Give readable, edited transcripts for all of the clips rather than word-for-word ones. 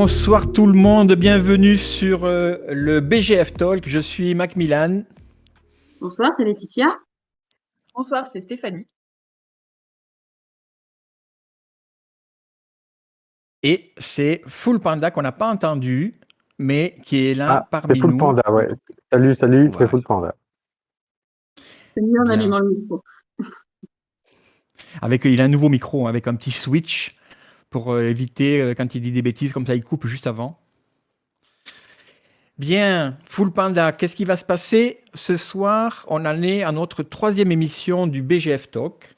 Bonsoir tout le monde, bienvenue sur le BGF Talk. Je suis Macmillan. Bonsoir, c'est Laetitia. Bonsoir, c'est Stéphanie. Et c'est Full Panda qu'on n'a pas entendu, mais qui est là c'est parmi Full nous. Panda, ouais. Salut, Voilà. c'est Full Panda. C'est mieux en Bien. allumant le micro. Il a un nouveau micro avec un petit switch pour éviter quand il dit des bêtises, comme ça il coupe juste avant. Bien, Full Panda, qu'est-ce qui va se passer ce soir? On en est à notre 3e émission du BGF Talk.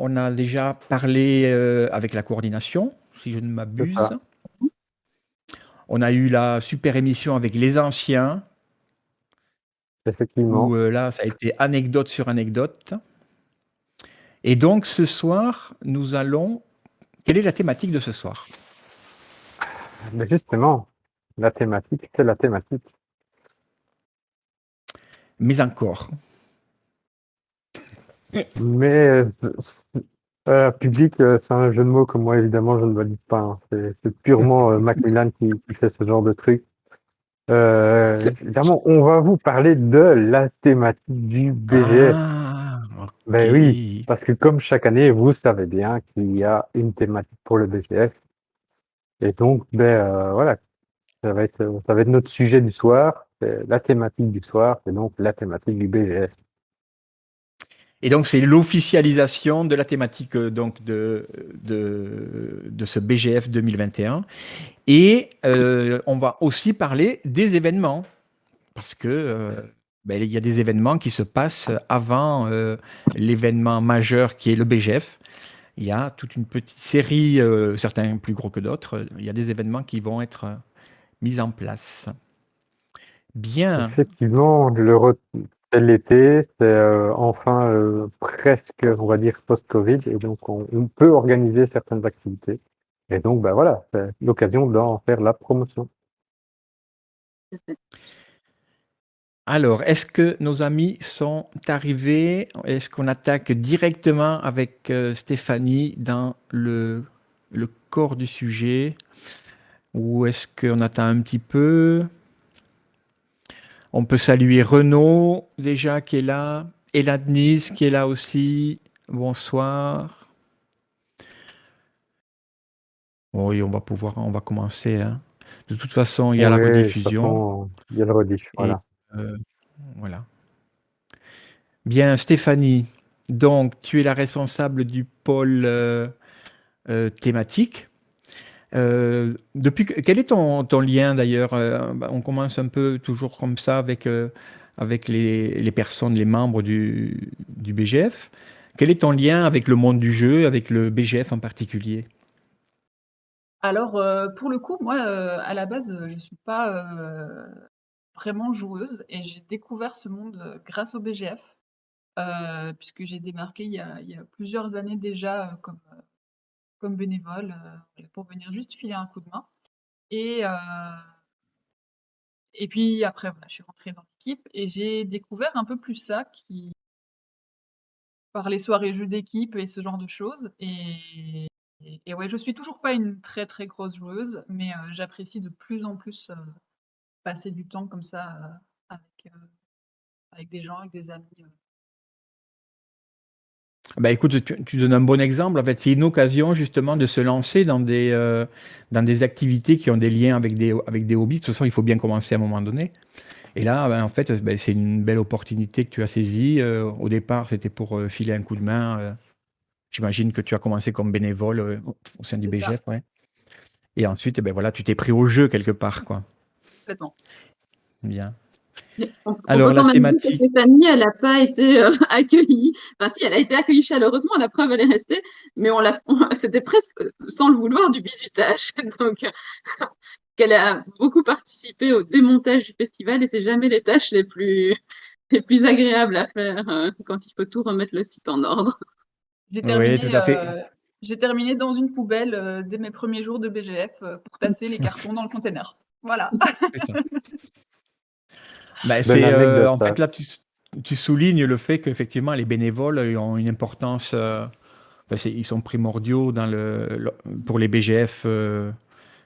On a déjà parlé avec la coordination, si je ne m'abuse. On a eu la super émission avec les anciens, Effectivement. où là, ça a été anecdote sur anecdote. Et donc, ce soir, nous allons... Quelle est la thématique de ce soir? Mais justement, la thématique, c'est la thématique. Mais encore. Mais public, c'est un jeu de mots que moi, évidemment, je ne valide pas. Hein. C'est purement Macmillan qui fait ce genre de truc. Évidemment, on va vous parler de la thématique du BGF. Ah, ok. Ben oui, parce que comme chaque année, vous savez bien qu'il y a une thématique pour le BGF. Et donc, voilà, ça va être notre sujet du soir. C'est la thématique du soir, c'est donc la thématique du BGF. Et donc, c'est l'officialisation de la thématique donc de ce BGF 2021. Et on va aussi parler des événements, parce que il y a des événements qui se passent avant l'événement majeur qui est le BGF. Il y a toute une petite série, certains plus gros que d'autres, il y a des événements qui vont être mis en place. Bien. Effectivement, c'est l'été, c'est enfin presque, on va dire, post-Covid, et donc on peut organiser certaines activités. Et donc, voilà, c'est l'occasion d'en faire la promotion. Alors, est-ce que nos amis sont arrivés? Est-ce qu'on attaque directement avec Stéphanie dans le corps du sujet? Ou est-ce qu'on attend un petit peu? On peut saluer Renaud, déjà, qui est là. Eladnis, qui est là aussi. Bonsoir. Oui, on va commencer. Hein. De toute façon, il y a la rediffusion. Il y a le rediff, voilà. Voilà. Bien, Stéphanie, donc tu es la responsable du pôle thématique. Quel est ton lien d'ailleurs? On commence un peu toujours comme ça avec les personnes, les membres du BGF. Quel est ton lien avec le monde du jeu, avec le BGF en particulier? Alors, pour le coup, moi, à la base, je suis pas vraiment joueuse et j'ai découvert ce monde grâce au BGF, puisque j'ai démarqué il y a plusieurs années déjà comme bénévole pour venir juste filer un coup de main. Et puis après, voilà, je suis rentrée dans l'équipe et j'ai découvert un peu plus ça par les soirées jeux d'équipe et ce genre de choses. Et ouais, je suis toujours pas une très très grosse joueuse, mais j'apprécie de plus en plus passer du temps comme ça avec des gens, avec des amis. Bah écoute, tu donnes un bon exemple. En fait, c'est une occasion justement de se lancer dans des activités qui ont des liens avec des hobbies. De toute façon, il faut bien commencer à un moment donné. Et là, en fait, c'est une belle opportunité que tu as saisie. Au départ, c'était pour filer un coup de main. J'imagine que tu as commencé comme bénévole au sein du C'est ça. BGF, ouais. Et ensuite, voilà, tu t'es pris au jeu quelque part, quoi. Complètement. Bien. On Alors, peut la quand même dire que thématique. Stéphanie, elle n'a pas été accueillie. Enfin, si, elle a été accueillie chaleureusement, la preuve, elle est restée, mais c'était presque, sans le vouloir, du bizutage. Donc, qu'elle a beaucoup participé au démontage du festival et c'est jamais les tâches les plus agréables à faire quand il faut tout remettre le site en ordre. J'ai Oui, terminé, tout à fait. j'ai terminé dans une poubelle dès mes premiers jours de BGF pour tasser les cartons dans le container. Voilà. C'est ça. Bah, Belle anecdote, en ça. fait, là, tu soulignes le fait qu'effectivement, les bénévoles ont une importance. Ils sont primordiaux pour les BGF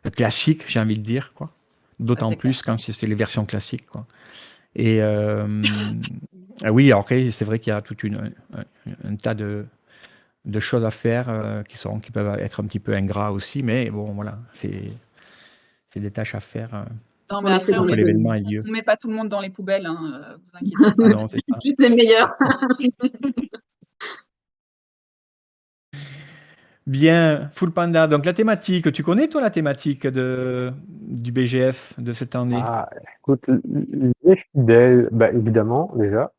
classique, j'ai envie de dire, quoi. D'autant c'est clair. plus quand c'est les versions classiques, quoi. Et ah oui, après, c'est vrai qu'il y a un tas de choses à faire qui peuvent être un petit peu ingrats aussi, mais bon, voilà, c'est des tâches à faire Non, On mais les fait après, dans pour que les l'événement bonnes. ait lieu. on met pas tout le monde dans les poubelles, hein, vous inquiétez pas. Non, c'est ça. Juste les meilleurs. Bien, Full Panda. Donc la thématique, tu connais toi la thématique du BGF de cette année? Ah, écoute, les fidèles, bah, évidemment, déjà,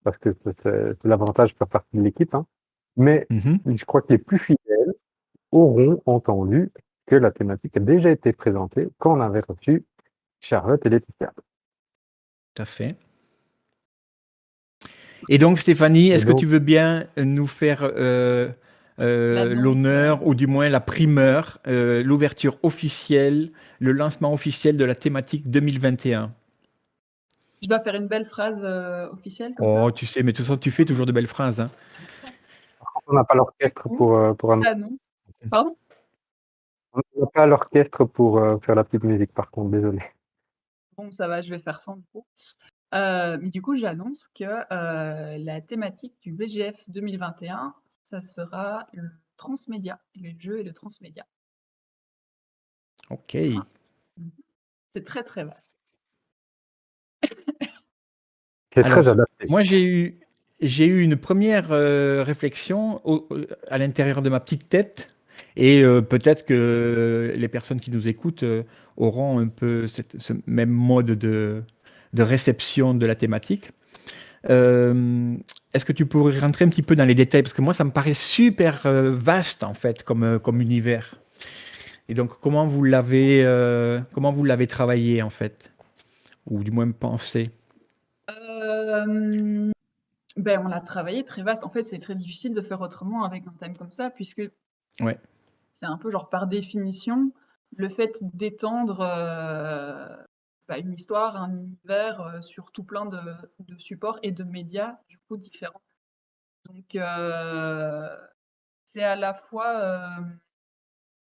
parce que c'est l'avantage de faire partie de l'équipe, hein. Mais Mhm, je crois que les plus fidèles auront entendu que la thématique a déjà été présentée quand on avait reçu Charlotte et Laetitia. tout à fait. Et donc Stéphanie, Et est-ce que tu donc, veux bien nous faire L'annonce, l'honneur ou du moins la primeur, l'ouverture officielle, le lancement officiel de la thématique 2021? je dois faire une belle phrase officielle comme ça. Oh, tu sais, mais tout ça, tu fais toujours de belles phrases, hein. on n'a pas l'orchestre Ou pour l'annonce. Pardon? on n'a pas l'orchestre pour faire la petite musique, par contre, désolé. Bon, ça va, je vais faire sans du coup. Mais du coup, j'annonce que la thématique du BGF 2021, ça sera le transmédia, le jeu et le transmédia. Ok. Voilà. Mhm. C'est très très vaste. C'est très Alors, adapté. moi, j'ai eu une première réflexion à l'intérieur de ma petite tête, et peut-être que les personnes qui nous écoutent auront un peu ce même mode de réception de la thématique. Est-ce que tu pourrais rentrer un petit peu dans les détails? Parce que moi, ça me paraît super vaste, en fait, comme univers. Et donc, comment vous l'avez travaillé, en fait? Ou du moins pensé? Euh, Ben, on l'a travaillé très vaste. En fait, c'est très difficile de faire autrement avec un thème comme ça, puisque Ouais. c'est un peu genre par définition, le fait d'étendre bah, une histoire, un univers sur tout plein de supports et de médias du coup différents. Donc c'est à la fois,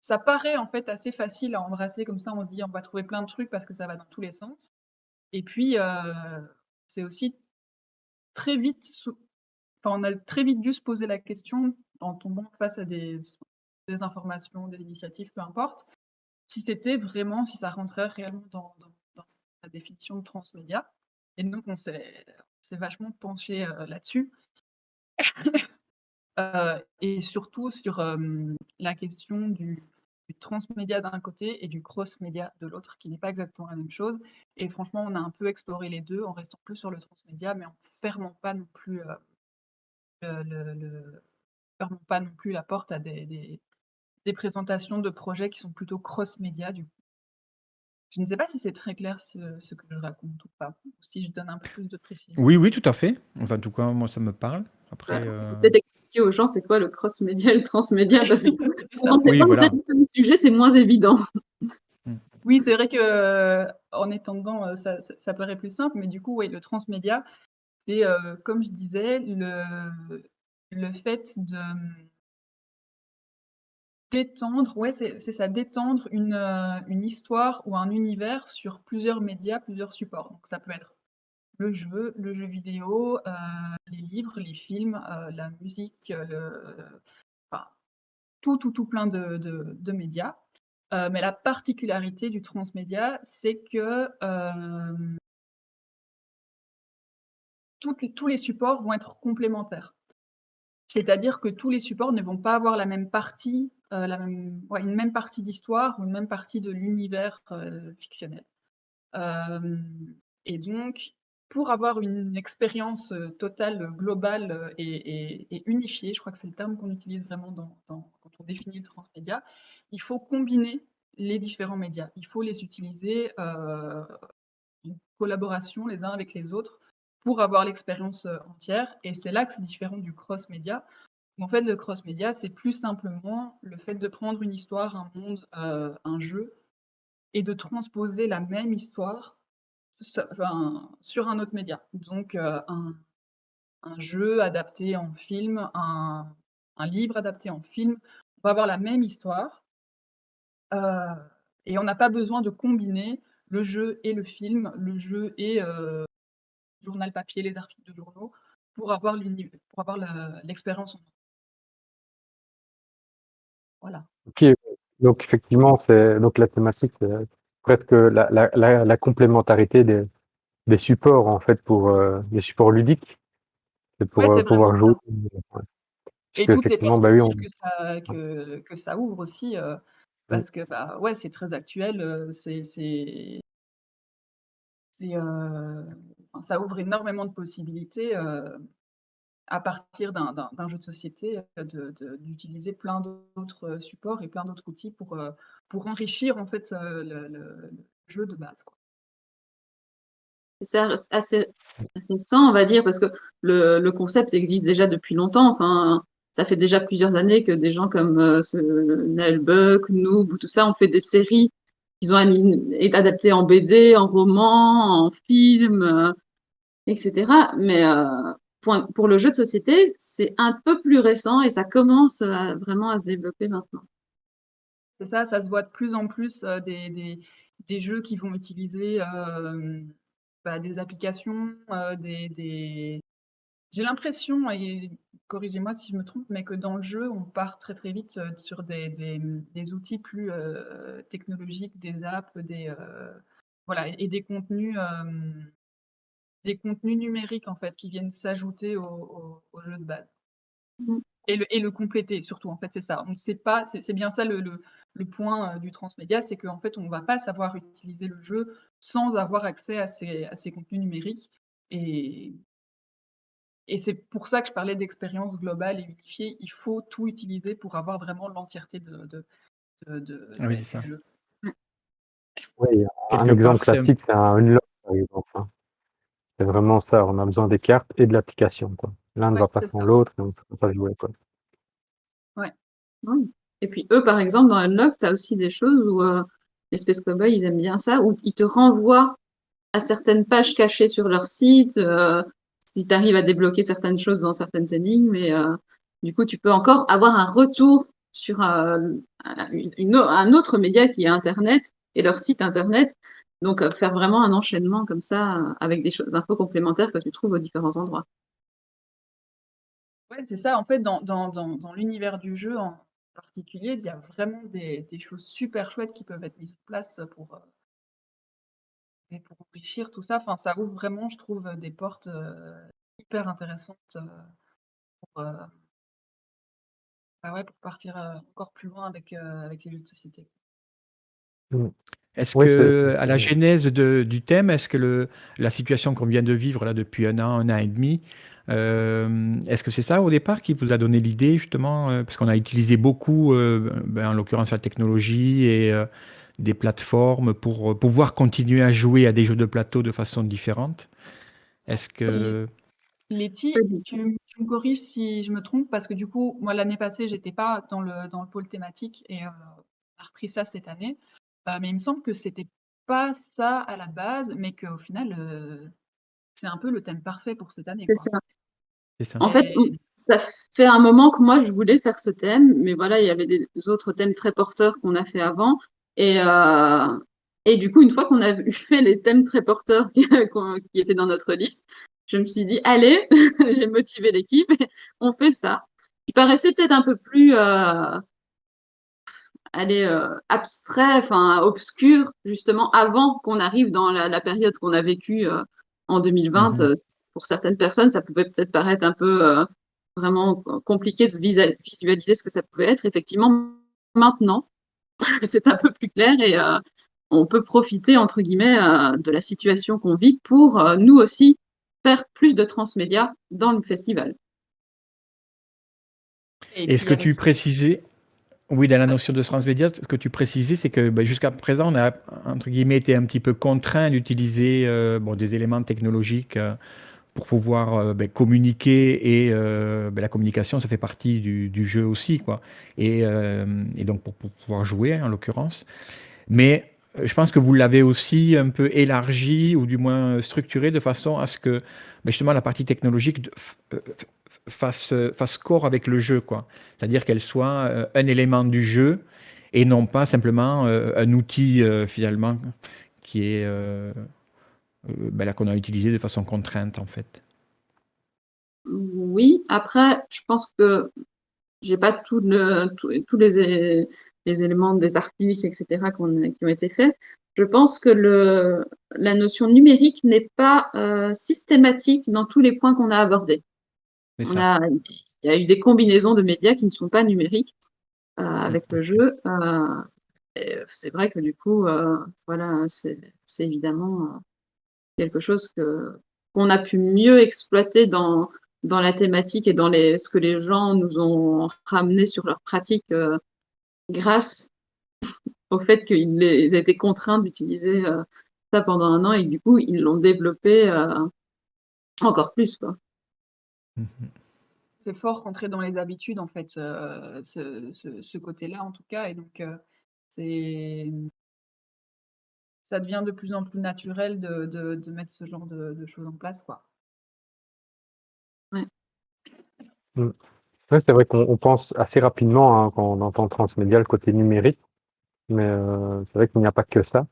ça paraît en fait assez facile à embrasser comme ça, on se dit on va trouver plein de trucs parce que ça va dans tous les sens. Et puis c'est aussi très vite, enfin, on a très vite dû se poser la question en tombant face à des informations, des initiatives, peu importe, si ça rentrait réellement dans la définition de transmédia. Et donc, on s'est vachement penché là-dessus. Et surtout sur la question du transmédia d'un côté et du cross-média de l'autre, qui n'est pas exactement la même chose. Et franchement, on a un peu exploré les deux en restant plus sur le transmédia, mais en fermant pas non plus, fermons pas non plus la porte à des présentations de projets qui sont plutôt cross-média du coup. Je ne sais pas si c'est très clair ce que je raconte ou pas, ou si je donne un peu plus de précision. Oui, oui, tout à fait. Enfin, en tout cas, moi, ça me parle. Après, Faut peut-être expliquer aux gens c'est quoi le cross-média et le transmédia, parce que C'est quand on ça. ne sait oui, pas voilà. où le sujet, c'est moins évident. Mm. Oui, c'est vrai que en étant dedans, ça paraît plus simple, mais du coup, oui, le transmédia, c'est, comme je disais, le fait d'étendre, ouais, c'est ça, d'étendre une histoire ou un univers sur plusieurs médias, plusieurs supports. Donc ça peut être le jeu vidéo, les livres, les films, la musique, enfin, tout plein de médias. Mais la particularité du transmédia, c'est que tous les supports vont être complémentaires. C'est-à-dire que tous les supports ne vont pas avoir la même partie, ouais, une même partie d'histoire ou une même partie de l'univers fictionnel. Hem Et donc, pour avoir une expérience, totale, globale, et unifiée, je crois que c'est le terme qu'on utilise vraiment quand on définit le transmédia, il faut combiner les différents médias. Il faut les utiliser, en collaboration les uns avec les autres pour avoir l'expérience, entière, et c'est là que c'est différent du cross-média. En fait, le cross-média, c'est plus simplement le fait de prendre une histoire, un monde, un jeu, et de transposer la même histoire enfin, sur un autre média. Donc, un jeu adapté en film, un livre adapté en film. On va avoir la même histoire, heu, Et on n'a pas besoin de combiner le jeu et le film, le jeu et journal papier, les articles de journaux, pour avoir l'expérience. Voilà. Ok, donc effectivement, donc la thématique, c'est presque la complémentarité des supports en fait pour des supports ludiques, c'est Ouais, pour c'est vraiment pouvoir jouer. ça. Ouais. Parce Et que toutes les effectivement, bah oui, perspectives que ça ouvre aussi, on- parce que, bah, ouais, c'est très actuel, enfin, ça ouvre énormément de possibilités, à partir d'un jeu de société, d'utiliser plein d'autres supports et plein d'autres outils pour enrichir en fait, le jeu de base, quoi. C'est assez récent, on va dire, parce que le concept existe déjà depuis longtemps. Enfin, ça fait déjà plusieurs années que des gens comme Neil Buck, Noob, ou tout ça ont fait des séries qui ont été adaptées en BD, en roman, en film, etc. Mais pour le jeu de société, c'est un peu plus récent et ça commence vraiment à se développer maintenant. C'est ça, ça se voit de plus en plus, des jeux qui vont utiliser, bah, des applications, des j'ai l'impression et corrigez-moi si je me trompe, mais que dans le jeu, on part très, très vite, sur des outils plus, technologiques, des apps, voilà et des contenus numériques, en fait, qui viennent s'ajouter au jeu de base Mhm. et le compléter surtout, en fait, c'est ça. On ne sait pas c'est bien ça le point, du transmédia, c'est qu'en fait, on ne va pas savoir utiliser le jeu sans avoir accès à ces contenus numériques et Et c'est pour ça que je parlais d'expérience globale et unifiée. Il faut tout utiliser pour avoir vraiment l'entièreté Ah oui, c'est du ça. jeu. Ouais. oui, un Quelque exemple part, c'est un classique, c'est un Unlock par exemple, hein. C'est vraiment ça, on a besoin des cartes et de l'application, quoi. L'un ne Ouais, va pas c'est sans ça. l'autre, donc on peut pas jouer, quoi. Ouais. Ouais. Et puis eux, par exemple, dans Unlock, tu as aussi des choses où les Space Cowboys, ils aiment bien ça, où ils te renvoient à certaines pages cachées sur leur site, si tu arrives à débloquer certaines choses dans certaines énigmes, et du coup, tu peux encore avoir un retour sur un autre média qui est Internet et leur site Internet. Donc, faire vraiment un enchaînement comme ça, avec des choses un peu complémentaires que tu trouves aux différents endroits. Ouais, c'est ça. En fait, dans l'univers du jeu en particulier, il y a vraiment des choses super chouettes qui peuvent être mises en place et pour enrichir tout ça. Enfin, ça ouvre vraiment, je trouve, des portes hyper intéressantes pour, bah ouais, pour partir encore plus loin avec les jeux de société. Mmh. Est-ce Oui, que, à la genèse du thème, est-ce que la situation qu'on vient de vivre là depuis un an et demi, est-ce que c'est ça au départ qui vous a donné l'idée justement, parce qu'on a utilisé beaucoup, ben, en l'occurrence la technologie et des plateformes pour pouvoir continuer à jouer à des jeux de plateau de façon différente. Est-ce Et que Letty, tu me corriges si je me trompe, parce que du coup, moi, l'année passée, j'étais pas dans le pôle thématique et on a repris ça cette année. Mais il me semble que c'était pas ça à la base, mais qu'au final, c'est un peu le thème parfait pour cette année, C'est quoi. ça. c'est ça? En fait, C'est ça fait un moment que moi, je voulais faire ce thème, mais voilà, il y avait des autres thèmes très porteurs qu'on a fait avant. Et, euh, et du coup, une fois qu'on a fait les thèmes très porteurs qui étaient dans notre liste, je me suis dit, allez, j'ai motivé l'équipe, on fait ça. Qui paraissait peut-être un peu plus abstrait, enfin obscur, justement, avant qu'on arrive dans la période qu'on a vécue en 2020. Mhm. Pour certaines personnes, ça pouvait peut-être paraître un peu vraiment compliqué de visualiser ce que ça pouvait être. Effectivement, maintenant, c'est un peu plus clair et on peut profiter, entre guillemets, de la situation qu'on vit pour nous aussi faire plus de transmédia dans le festival. et Et ce puis que avec tu précisais, oui, dans la notion de transmédia, ce que tu précisais, c'est que ben, jusqu'à présent, on a, entre guillemets, été un petit peu contraint d'utiliser bon, des éléments technologiques pour pouvoir ben, communiquer et ben, la communication, ça fait partie du jeu aussi, quoi. Et donc pour pouvoir jouer, en l'occurrence. Mais je pense que vous l'avez aussi un peu élargi ou du moins structuré de façon à ce que ben, justement la partie technologique fasse corps avec le jeu, quoi. C'est-à-dire qu'elle soit un élément du jeu et non pas simplement un outil finalement qui est là qu'on a utilisé de façon contrainte en fait. Oui, après, je pense que j'ai pas tous les éléments des articles, etc., qui ont été faits. Je pense que la notion numérique n'est pas systématique dans tous les points qu'on a abordés. C'est Il ça. y a eu des combinaisons de médias qui ne sont pas numériques avec le Ok. jeu. Et c'est vrai que du coup, voilà, c'est évidemment quelque chose qu'on a pu mieux exploiter dans la thématique et dans ce que les gens nous ont ramené sur leur pratique grâce au fait qu'ils aient été contraints d'utiliser ça pendant un an et que, du coup, ils l'ont développé encore plus, quoi. Mhm. C'est fort rentré dans les habitudes, en fait, ce côté-là, en tout cas. Et donc, c'est ça devient de plus en plus naturel de mettre ce genre de choses en place, quoi. Ouais. Mm. Ouais, c'est vrai qu'on pense assez rapidement, hein, quand on entend transmédia, le côté numérique, mais c'est vrai qu'il n'y a pas que ça.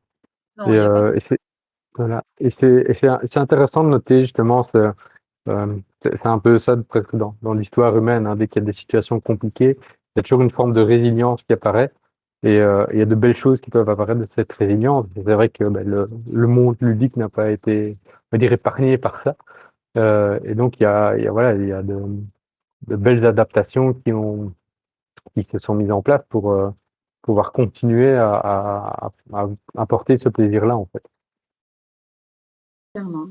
Non, il y a pas que ça. Voilà. C'est intéressant de noter justement c'est un peu ça presque dans l'histoire humaine, hein, dès qu'il y a des situations compliquées, il y a toujours une forme de résilience qui apparaît et il y a de belles choses qui peuvent apparaître de cette résilience. C'est vrai que le monde ludique n'a pas été, on va dire, épargné par ça. Et donc voilà, il y a de belles adaptations qui se sont mises en place pour pouvoir continuer à apporter ce plaisir-là en fait. Clairement.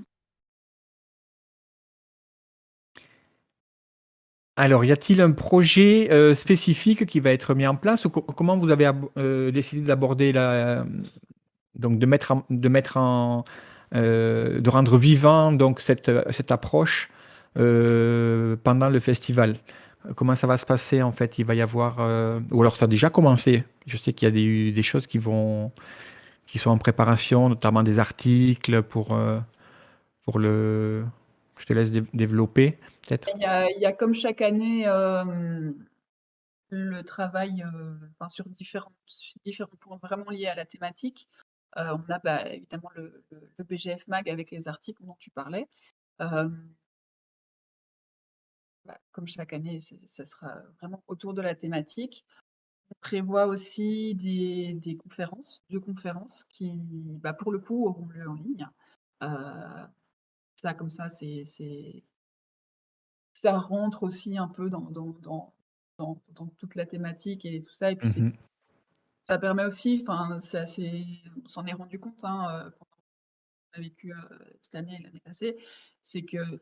Alors, y a-t-il un projet spécifique qui va être mis en place ou comment vous avez décidé d'aborder donc de rendre vivant donc cette approche pendant le festival? Comment ça va se passer en fait? Il va y avoir ou alors ça a déjà commencé. Je sais qu'il y a des choses qui sont en préparation, notamment des articles pour le. Je te laisse développer peut-être. Il y a comme chaque année, le travail, enfin, sur différents points vraiment liés à la thématique. On a, évidemment le BGF Mag avec les articles dont tu parlais. Hem, Comme chaque année, ça sera vraiment autour de la thématique. On prévoit aussi des conférences, 2 conférences qui, pour le coup, auront lieu en ligne. Heu, Ça comme ça, ça rentre aussi un peu dans toute la thématique et tout ça. Et puis Mhm. ça permet aussi, enfin, c'est assez, on s'en est rendu compte, hein, pendant qu'on a vécu, cette année et l'année passée, c'est que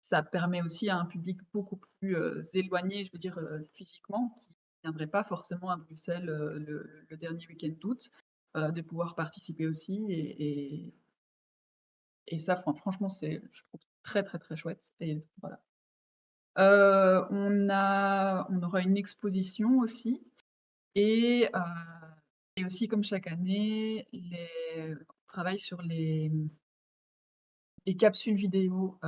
ça permet aussi à un public beaucoup plus, éloigné, je veux dire, physiquement, qui ne viendrait pas forcément à Bruxelles, le dernier week-end d'août, de pouvoir participer aussi. Et ça, franchement, c'est, je trouve, très, très, très chouette. Et voilà. On aura une exposition aussi. Et aussi, comme chaque année, on travaille sur les capsules vidéo,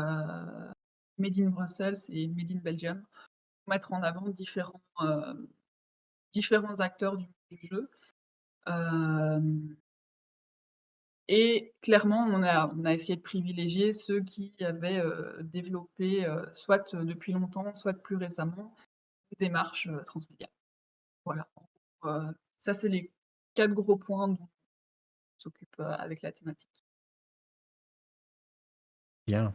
made in Brussels et made in Belgium, pour mettre en avant différents acteurs du jeu. Hem Et clairement, on a essayé de privilégier ceux qui avaient, développé, soit depuis longtemps, soit plus récemment, des démarches, transmédia. Voilà. Ça, c'est les 4 gros points dont on s'occupe, avec la thématique. Bien.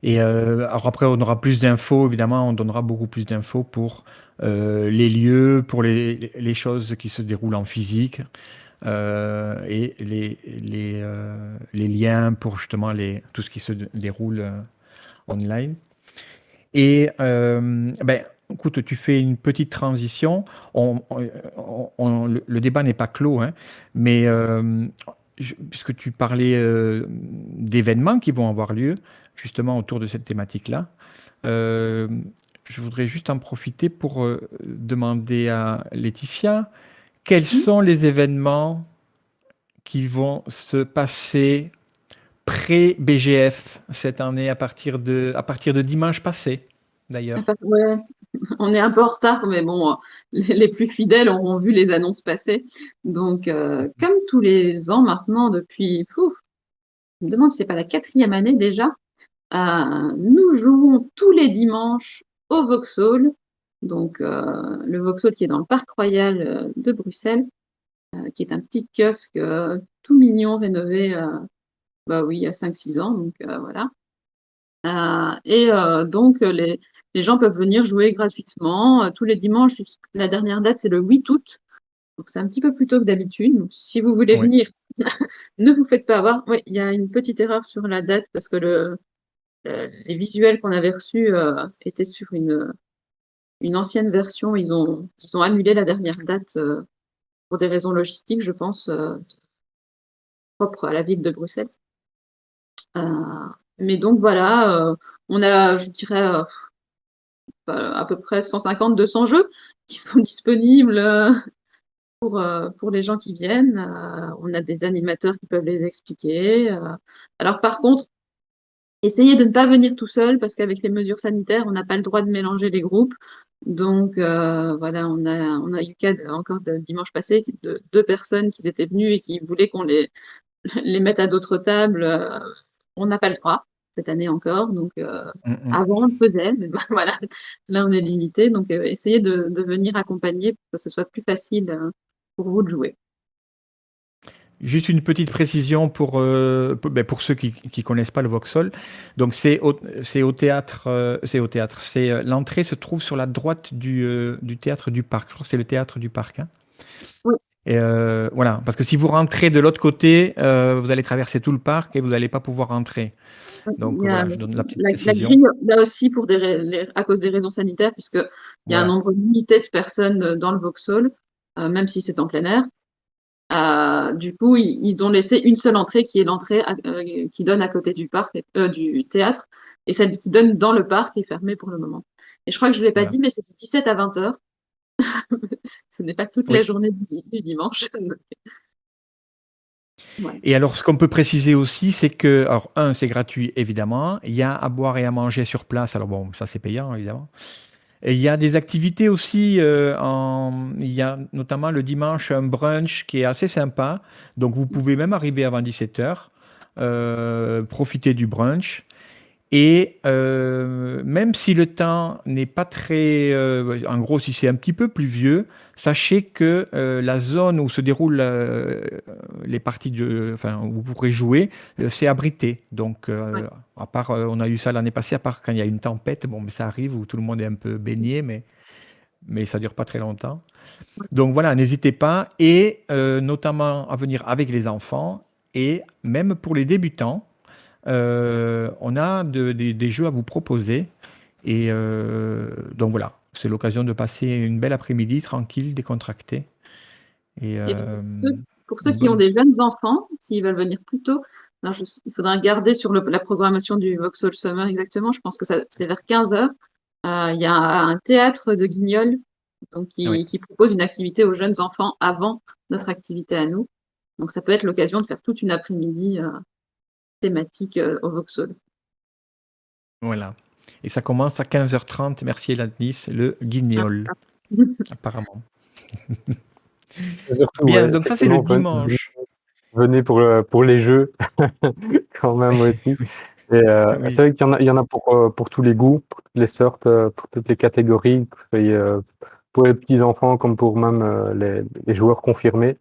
Et alors après, on aura plus d'infos, évidemment, on donnera beaucoup plus d'infos pour les lieux, pour les choses qui se déroulent en physique et les liens pour justement tout ce qui se déroule online. Et écoute, tu fais une petite transition. Le débat n'est pas clos, hein, mais puisque tu parlais d'événements qui vont avoir lieu justement autour de cette thématique-là, euh, je voudrais juste en profiter pour demander à Laetitia, quels Mmh. sont les événements qui vont se passer pré-BGF cette année à partir de dimanche passé, d'ailleurs. Ouais. on est un peu en retard, mais bon, les plus fidèles auront vu les annonces passer. Donc, comme tous les ans maintenant, depuis, je me demande si c'est pas la 4e année déjà, nous jouons tous les dimanches au Vauxhall. Donc, le Vauxhall qui est dans le Parc Royal de Bruxelles, qui est un petit kiosque tout mignon, rénové, bah oui, il y a 5-6 ans. Donc, voilà. Donc, les gens peuvent venir jouer gratuitement tous les dimanches. La dernière date, c'est le 8 août. Donc, c'est un petit peu plus tôt que d'habitude. Donc, si vous voulez Oui. venir, ne vous faites pas avoir. Oui, il y a une petite erreur sur la date parce que les visuels qu'on avait reçus étaient sur une ancienne version. Ils ont annulé la dernière date pour des raisons logistiques, je pense, propres à la ville de Bruxelles. Mais donc voilà, on a, je dirais, à peu près 150-200 jeux qui sont disponibles pour les gens qui viennent. On a des animateurs qui peuvent les expliquer. Alors par contre, essayez de ne pas venir tout seul parce qu'avec les mesures sanitaires, on n'a pas le droit de mélanger les groupes. Donc voilà, on a eu cas encore dimanche passé de 2 personnes qui étaient venues et qui voulaient qu'on les mette à d'autres tables. On n'a pas le droit cette année encore. Donc avant on le faisait, mais ben, voilà, là on est limité. Donc essayez de venir accompagner pour que ce soit plus facile pour vous de jouer. Juste une petite précision pour ceux qui ne connaissent pas le Vauxhall. Donc, c'est au théâtre. L'entrée se trouve sur la droite du théâtre du Parc. Je crois que c'est le théâtre du Parc, hein. Oui. Et voilà, parce que si vous rentrez de l'autre côté, vous allez traverser tout le parc et vous n'allez pas pouvoir rentrer. Donc, Il y a voilà, je donne la petite la précision. grille, là aussi, à cause des raisons sanitaires, puisqu'il y a un Voilà. nombre limité de personnes dans le Vauxhall, même si c'est en plein air. Du coup, ils ont laissé une seule entrée qui est l'entrée qui donne à côté du parc, du théâtre, et celle qui donne dans le parc est fermée pour le moment. Et je crois que je ne l'ai pas Voilà. dit, mais c'est de 17 à 20 heures. Ce n'est pas toute la Oui. journée du dimanche. Ouais. Et alors, ce qu'on peut préciser aussi, c'est que, alors, c'est gratuit, évidemment. Il y a à boire et à manger sur place. Alors, bon, ça, c'est payant, évidemment. Et il y a des activités aussi, il y a notamment le dimanche un brunch qui est assez sympa. Donc, vous pouvez même arriver avant 17 h, profiter du brunch. Et même si le temps n'est pas très, en gros, si c'est un petit peu pluvieux, sachez que la zone où se déroulent les parties enfin, où vous pourrez jouer, c'est abrité. Donc, Ouais. à part, on a eu ça l'année passée, à part quand il y a une tempête, bon, mais ça arrive où tout le monde est un peu baigné, mais ça dure pas très longtemps. Donc voilà, n'hésitez pas, et notamment à venir avec les enfants, et même pour les débutants. On a des jeux à vous proposer. Et donc voilà, c'est l'occasion de passer une belle après-midi tranquille, décontractée. Et Et pour ceux une qui ont bonne. des jeunes enfants, s'ils veulent venir plus tôt, alors il faudra regarder sur la programmation du Vauxhall Summer exactement. Je pense que c'est vers 15 heures. Il y a un théâtre de Guignol donc Oui, qui propose une activité aux jeunes enfants avant notre activité à nous. Donc ça peut être l'occasion de faire toute une après-midi thématique au Vauxhall. voilà. Et ça commence à 15h30, merci Eladnis, le guignol, apparemment. Et surtout, Bien, ouais, donc ça c'est le effectivement, dimanche. venez pour les jeux quand même aussi. Et c'est Oui, vrai qu'il y en a pour tous les goûts, pour toutes les sortes, pour toutes les catégories, que ce soit, pour les petits enfants comme pour même les joueurs confirmés.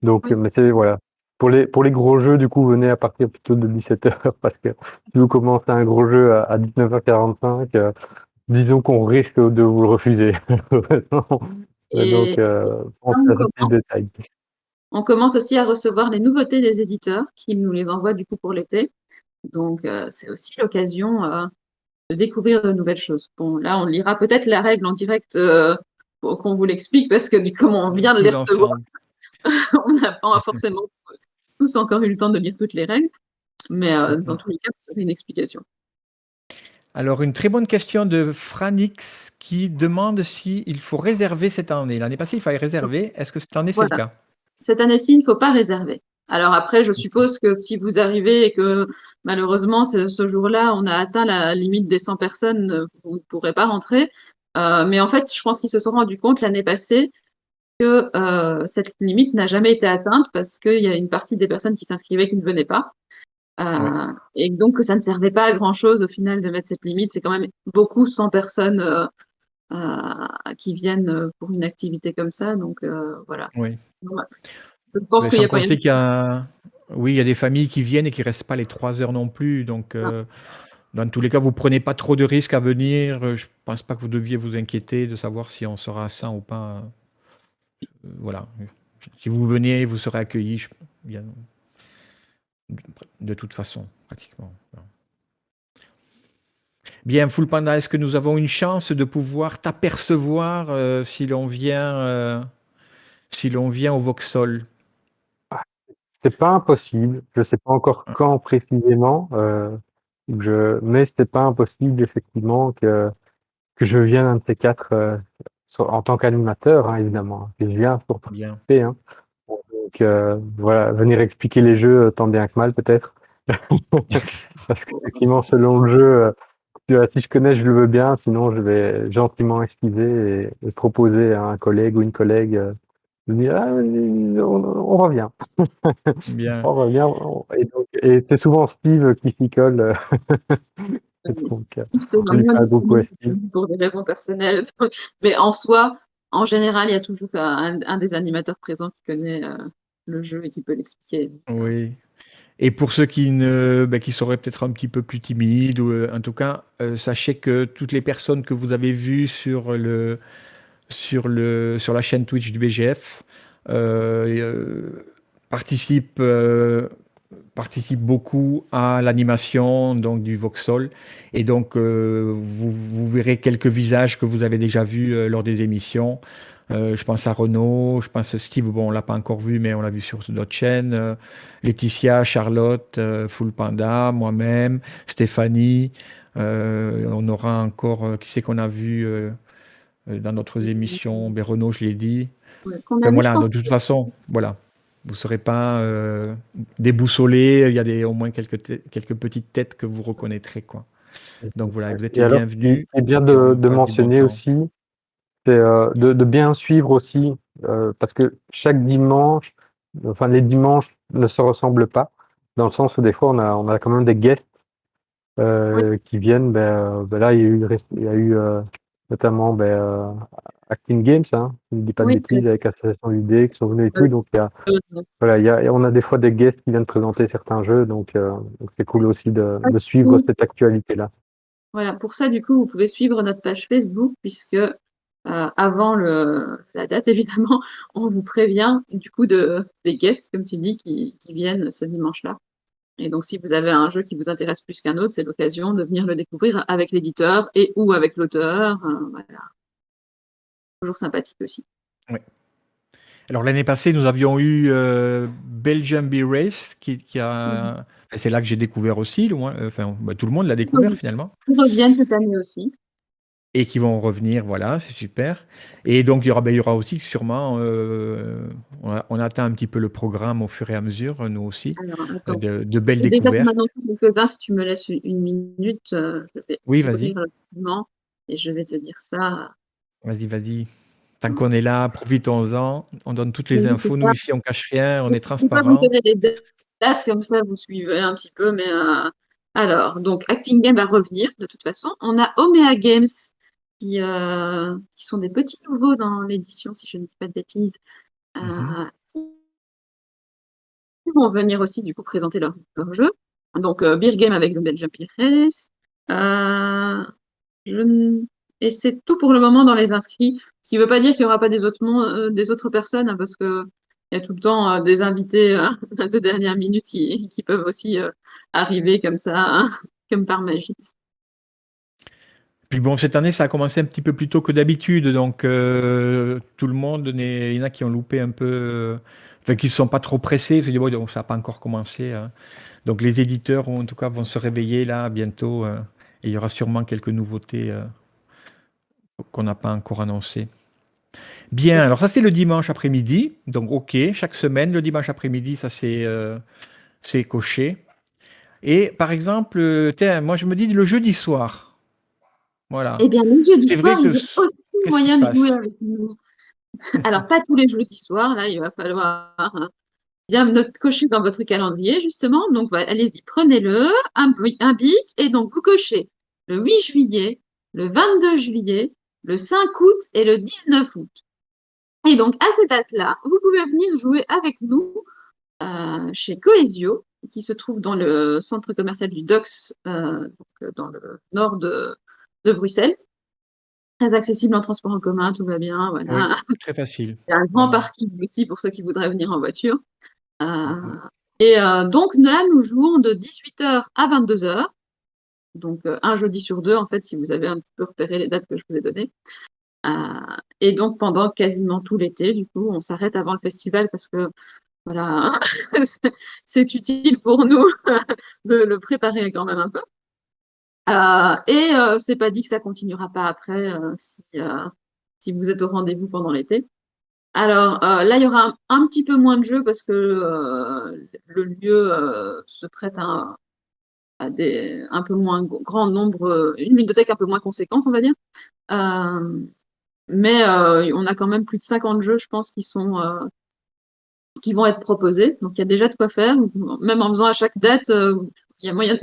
Donc, Oui. mais c'est voilà. Pour les gros jeux, du coup, venez à partir plutôt de 17 heures parce que si vous commencez un gros jeu à 19h45, disons qu'on risque de vous le refuser. Donc, Et là, pensez à ce petit détail. on commence aussi à recevoir les nouveautés des éditeurs qui nous les envoient du coup pour l'été. Donc c'est aussi l'occasion de découvrir de nouvelles choses. Bon, là, on lira peut-être la règle en direct pour qu'on vous l'explique parce que comme on vient de les tous recevoir, ensemble. on n'a pas forcément tous encore eu le temps de lire toutes les règles. Mais dans tous les cas, vous avez une explication. Alors, une très bonne question de Franix qui demande si il faut réserver cette année. L'année passée, il fallait réserver. Est-ce que cette année, c'est le Voilà. cas? Cette année-ci, il ne faut pas réserver. Alors après, je suppose que si vous arrivez et que malheureusement, ce jour-là, on a atteint la limite des 100 personnes, vous ne pourrez pas rentrer. Mais en fait, je pense qu'ils se sont rendus compte l'année passée que cette limite n'a jamais été atteinte parce qu'il y a une partie des personnes qui s'inscrivaient qui ne venaient pas. Ouais. Et donc que ça ne servait pas à grand-chose au final de mettre cette limite. C'est quand même beaucoup 100 personnes qui viennent pour une activité comme ça. Donc voilà. Oui. Je pense Mais qu'il n'y sans a pas compter qu'il y a, oui, il y a des familles qui viennent et qui restent pas les 3 heures non plus. Donc, Non. dans tous les cas, vous prenez pas trop de risques à venir. Je pense pas que vous deviez vous inquiéter de savoir si on sera sain ou pas. Voilà. Si vous venez, vous serez accueillis, bien, de toute façon, pratiquement. Voilà. Bien, Full Panda, est-ce que nous avons une chance de pouvoir t'apercevoir si l'on vient au Vauxhall? C'est pas impossible. Je sais pas encore Ah, quand précisément, mais c'est pas impossible effectivement que je vienne un de ces quatre en tant qu'animateur, hein, évidemment, hein, que je viens pour bien, participer. Hein. Donc voilà, venir expliquer les jeux tant bien que mal peut-être. Parce qu'effectivement, selon le jeu, si je connais, je le veux bien, sinon je vais gentiment esquiver et proposer à un collègue ou une collègue de dire ah, on revient. bien. On revient. Et c'est souvent Steve qui s'y colle. Donc, C'est on lui vraiment fait un coucou à disponible Steve. pour des raisons personnelles. Mais en soi, en général, il y a toujours un des animateurs présents qui connaît le jeu et qui peut l'expliquer. Oui. Et pour ceux qui seraient peut-être un petit peu plus timides, ou en tout cas, sachez que toutes les personnes que vous avez vues sur la chaîne Twitch du BGF participent, participent beaucoup à l'animation donc du Vauxhall. Et donc, vous verrez quelques visages que vous avez déjà vus lors des émissions. Je pense à Renaud, je pense à Steve, bon, on l'a pas encore vu, mais on l'a vu sur d'autres chaînes. Laetitia, Charlotte, Full Panda, moi-même, Stéphanie. On aura encore, qui c'est qu'on a vu dans d'autres émissions? Ben, Renaud, je l'ai dit. Ouais, qu'on a Enfin, vu, je voilà, pense de toute façon, voilà. Vous ne serez pas déboussolé. Il y a au moins quelques petites têtes que vous reconnaîtrez, quoi. Donc voilà, vous êtes Et les alors, ce qui bienvenus est bien et on de passe du bon mentionner temps. aussi, c'est de bien suivre aussi, parce que chaque dimanche, enfin les dimanches ne se ressemblent pas, dans le sens où des fois on a quand même des guests oui, qui viennent. Là, il y a eu notamment Acting Games, hein, si je ne dis pas de oui, bêtises, avec Association UD qui sont venus et tout. euh, Donc voilà, on a des fois des guests qui viennent présenter certains jeux, donc c'est cool aussi de suivre cette actualité-là. voilà, pour ça, du coup, vous pouvez suivre notre page Facebook puisque avant la date, évidemment, on vous prévient du coup des guests, comme tu dis, qui viennent ce dimanche-là. Et donc, si vous avez un jeu qui vous intéresse plus qu'un autre, c'est l'occasion de venir le découvrir avec l'éditeur et ou avec l'auteur. Voilà. Toujours sympathique aussi. Ouais. Alors l'année passée, nous avions eu Belgium Bee Race, Mhm. enfin, c'est là que j'ai découvert aussi, enfin, tout le monde l'a découvert finalement, Ils reviennent cette année aussi. et qui vont revenir, voilà, c'est super. Et donc il y aura aussi sûrement, on atteint un petit peu le programme au fur et à mesure, nous aussi, Alors, attends. de belles Je vais déjà t'en découvertes. annoncer quelques-uns si tu me laisses une minute. Je vais Oui, ouvrir vas-y, le document et je vais te dire ça. vas-y, vas-y. Tant qu'on est là, profitons-en, on donne toutes les Oui, c'est infos. Nous ça. ici, on cache rien, on Je est ne vais pas vous transparent. donner les dates, comme ça vous suivez un petit peu. Mais alors, donc Acting Game va revenir de toute façon. On a Omea Games qui sont des petits nouveaux dans l'édition, si je ne dis pas de bêtises. Mhm. Qui vont venir aussi du coup présenter leur jeu. Donc Beer Game avec The Belgian Beer Race. Euh, je n- Et c'est tout pour le moment dans les inscrits. Ce qui ne veut pas dire qu'il n'y aura pas des autres personnes, hein, parce que il y a tout le temps des invités de dernière minute qui peuvent aussi arriver comme ça, hein, comme par magie. Puis bon, cette année, ça a commencé un petit peu plus tôt que d'habitude, donc tout le monde, il y en a qui ont loupé un peu, enfin qui ne sont pas trop pressés, ils se disent, bon, donc, ça n'a pas encore commencé, hein. Donc les éditeurs, en tout cas, vont se réveiller là bientôt, et il y aura sûrement quelques nouveautés qu'on n'a pas encore annoncées. Bien, alors ça c'est le dimanche après-midi, donc ok, chaque semaine, le dimanche après-midi, ça c'est coché. Et par exemple, tiens, moi je me dis le jeudi soir. Voilà. Eh bien, le jeudi C'est vrai soir, que il y a aussi qu'est-ce qui se moyen de jouer passe? avec nous. Alors, pas tous les jeudis soirs, là, il va falloir bien note cocher dans votre calendrier, justement. Donc, allez-y, prenez-le, un bic, et donc vous cochez le 8 juillet, le 22 juillet, le 5 août et le 19 août. Et donc, à ces dates-là, vous pouvez venir jouer avec nous chez Coesio, qui se trouve dans le centre commercial du Docks, dans le nord de Bruxelles. Très accessible en transport en commun, tout va bien, Oui, voilà. très facile, Il y a un grand vraiment. parking aussi pour ceux qui voudraient venir en voiture. Oui. Et donc là, nous jouons de 18h à 22h. Donc un jeudi sur deux, en fait, si vous avez un petit peu repéré les dates que je vous ai données. Et donc pendant quasiment tout l'été, du coup, on s'arrête avant le festival parce que voilà, c'est utile pour nous de le préparer quand même un peu. Et c'est pas dit que ça continuera pas après si vous êtes au rendez-vous pendant l'été. Alors là, il y aura un petit peu moins de jeux parce que le lieu se prête à un peu moins grand nombre, une bibliothèque un peu moins conséquente, on va dire. Euh, mais on a quand même plus de 50 jeux, je pense, qui vont être proposés. Donc il y a déjà de quoi faire. Même en faisant à chaque date, il y a moyen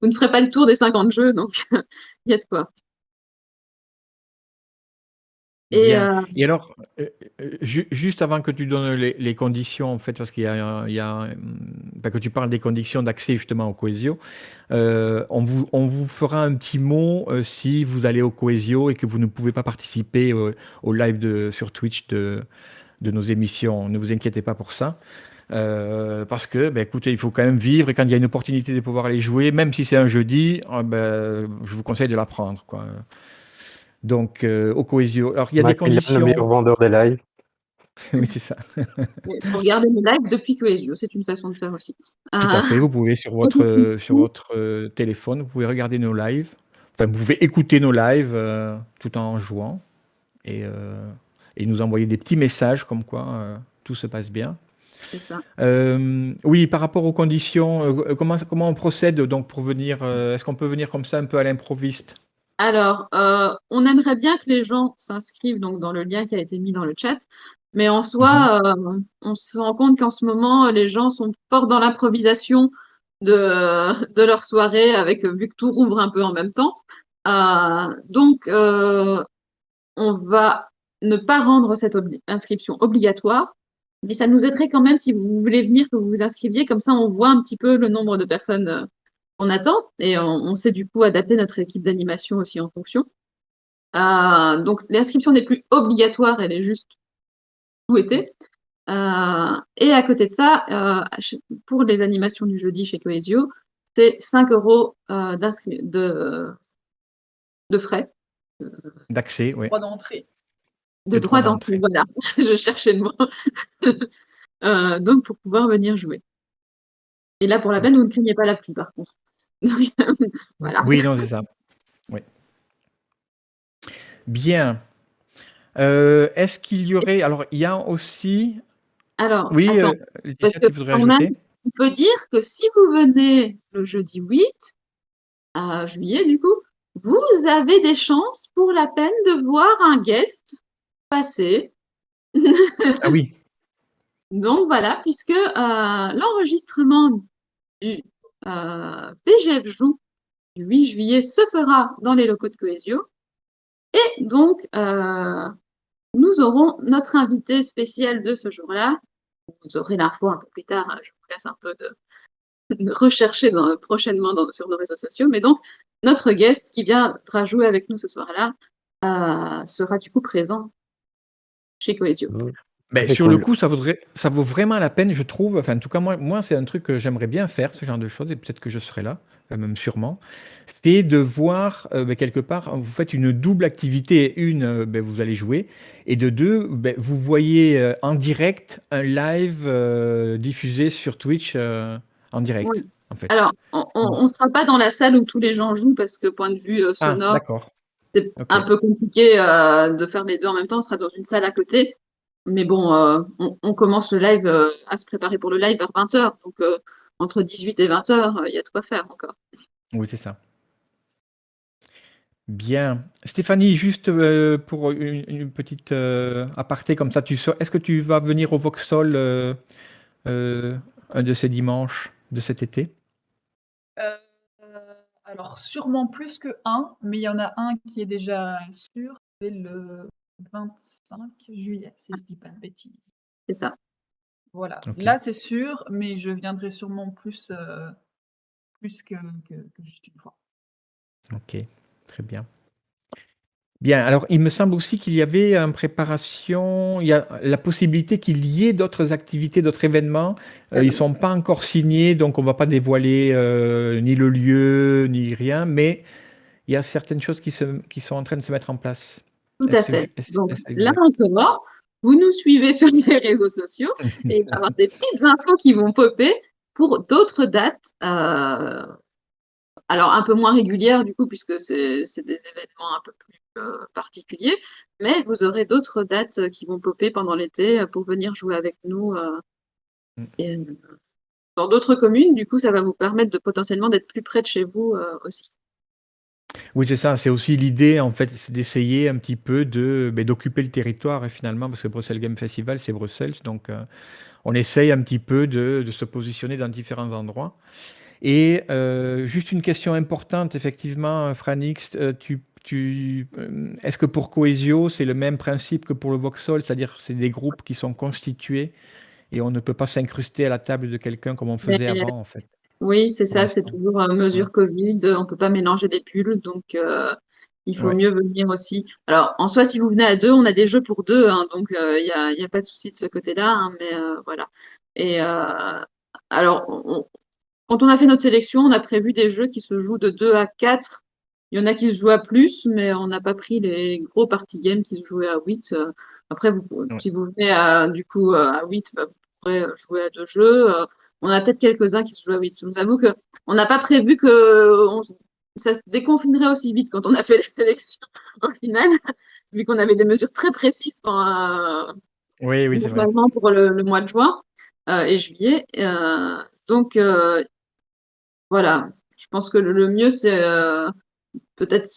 vous ne ferez pas le tour des 50 jeux, donc il y a de quoi. Et Bien. Et alors, juste avant que tu donnes les conditions, en fait, parce que tu parles des conditions d'accès justement au Coesio, on vous fera un petit mot si vous allez au Coesio et que vous ne pouvez pas participer au live sur Twitch de nos émissions. Ne vous inquiétez pas pour ça. Parce que, ben, écoutez, il faut quand même vivre et quand il y a une opportunité de pouvoir aller jouer, même si c'est un jeudi, je vous conseille de la prendre, quoi. Donc, au Coesio. Alors, il y a des Michael Yann, le meilleur conditions. vendeur des lives. Oui, c'est ça. il faut regarder mes lives depuis Coesio, c'est une façon de faire aussi. Tout à Euh, fait. Vous pouvez sur et votre, des sur questions. votre téléphone, vous pouvez regarder nos lives. Enfin, vous pouvez écouter nos lives tout en jouant et, euh, et nous envoyer des petits messages comme quoi tout se passe bien. C'est ça. Oui, par rapport aux conditions, comment on procède donc pour venir est-ce qu'on peut venir comme ça un peu à l'improviste? Alors, on aimerait bien que les gens s'inscrivent donc dans le lien qui a été mis dans le chat, mais en Mhm. soi, on se rend compte qu'en ce moment, les gens sont forts dans l'improvisation de leur soirée, avec vu que tout rouvre un peu en même temps. Donc, on va ne pas rendre cette inscription obligatoire, mais ça nous aiderait quand même si vous voulez venir, que vous vous inscriviez, comme ça on voit un petit peu le nombre de personnes qu'on attend et on sait du coup adapter notre équipe d'animation aussi en fonction. Donc l'inscription n'est plus obligatoire, elle est juste souhaitée. Et à côté de ça, pour les animations du jeudi chez Coesio, c'est 5 euros de frais, D'accès, oui. Droit d'entrée. de De droit droit d'entrée. d'entrée. Voilà, je cherchais le mot. Donc pour pouvoir venir jouer. Et là, pour la peine, Ok. vous ne craignez pas la pluie, par contre. Donc, voilà. Oui, non, c'est ça. Oui. Bien. Est-ce qu'il y aurait alors il y a aussi Alors, oui, attends, parce Laetitia, que tu voudrais on ajouter? peut dire que si vous venez le jeudi 8 juillet, du coup, vous avez des chances pour la peine de voir un guest passer. Ah oui. Donc voilà, puisque l'enregistrement du PGF Joue du 8 juillet se fera dans les locaux de Coesio. Et donc, nous aurons notre invité spécial de ce jour-là. Vous aurez l'info un peu plus tard, je vous laisse un peu de rechercher prochainement sur nos réseaux sociaux. Mais donc, notre guest qui viendra jouer avec nous ce soir-là sera du coup présent chez Coesio. Ben, Très sur le cool. coup, ça vaut vraiment la peine, je trouve. Enfin, en tout cas, moi, c'est un truc que j'aimerais bien faire, ce genre de choses, et peut-être que je serai là, même sûrement. C'est de voir, ben, quelque part, vous faites une double activité. Une, ben, vous allez jouer, et de deux, ben, vous voyez en direct un live diffusé sur Twitch en Oui. direct, en fait. Alors, on ne sera pas dans la salle où tous les gens jouent parce que point de vue Ah, sonore, d'accord. c'est Ok. un peu compliqué de faire les deux en même temps. On sera dans une salle à côté. Mais bon, on commence le live à se préparer pour le live vers 20h. Donc, entre 18 et 20h, il y a de quoi faire encore. Oui, c'est ça. Bien. Stéphanie, juste pour une petite aparté comme ça, est-ce que tu vas venir au Vauxhall euh, un de ces dimanches de cet été? Heu, alors sûrement plus que un, mais il y en a un qui est déjà sûr, c'est le 25 juillet, si je dis pas de bêtises. C'est ça. Voilà, Ok, là c'est sûr, mais je viendrai sûrement plus que juste une fois. ok, très bien. Bien, alors il me semble aussi qu'il y avait en préparation, il y a la possibilité qu'il y ait d'autres activités, d'autres événements. Ils ne sont pas encore signés, donc on ne va pas dévoiler ni le lieu, ni rien, mais il y a certaines choses qui sont en train de se mettre en place. Tout à fait. Donc Est-ce là exact? encore, vous nous suivez sur les réseaux sociaux et il va y avoir des petites infos qui vont popper pour d'autres dates, alors un peu moins régulières du coup, puisque c'est des événements un peu plus particuliers, mais vous aurez d'autres dates qui vont popper pendant l'été pour venir jouer avec nous et, dans d'autres communes. Du coup, ça va vous permettre de potentiellement d'être plus près de chez vous aussi. Oui, c'est ça, c'est aussi l'idée, en fait, c'est d'essayer un petit peu d'occuper le territoire, et finalement, parce que Bruxelles Game Festival, c'est Bruxelles, donc on essaye un petit peu de se positionner dans différents endroits. Et juste une question importante, effectivement, Franix, est-ce que pour Cohesio, c'est le même principe que pour le Vauxhall, c'est-à-dire c'est des groupes qui sont constitués et on ne peut pas s'incruster à la table de quelqu'un comme on Mais faisait avant, en fait, oui, c'est pour ça, c'est l'instant. toujours Ouais. mesure Covid, on peut pas mélanger les pulls, donc il faut Ouais. mieux venir aussi. Alors, en soi, si vous venez à deux, on a des jeux pour deux, hein, donc y a pas de souci de ce côté-là, hein, mais voilà. Et alors, quand on a fait notre sélection, on a prévu des jeux qui se jouent de 2 à 4. Il y en a qui se jouent à plus, mais on n'a pas pris les gros party games qui se jouaient à 8. Après, Ouais. si vous venez du coup à 8, bah, vous pourrez jouer à deux jeux. On a peut-être quelques-uns qui se jouent à 8. Je vous avoue que on n'a pas prévu que ça se déconfinerait aussi vite quand on a fait les sélections au final, vu qu'on avait des mesures très précises Oui, oui, c'est vrai. globalement pour le mois de juin et juillet. Donc, voilà, je pense que le mieux, c'est peut-être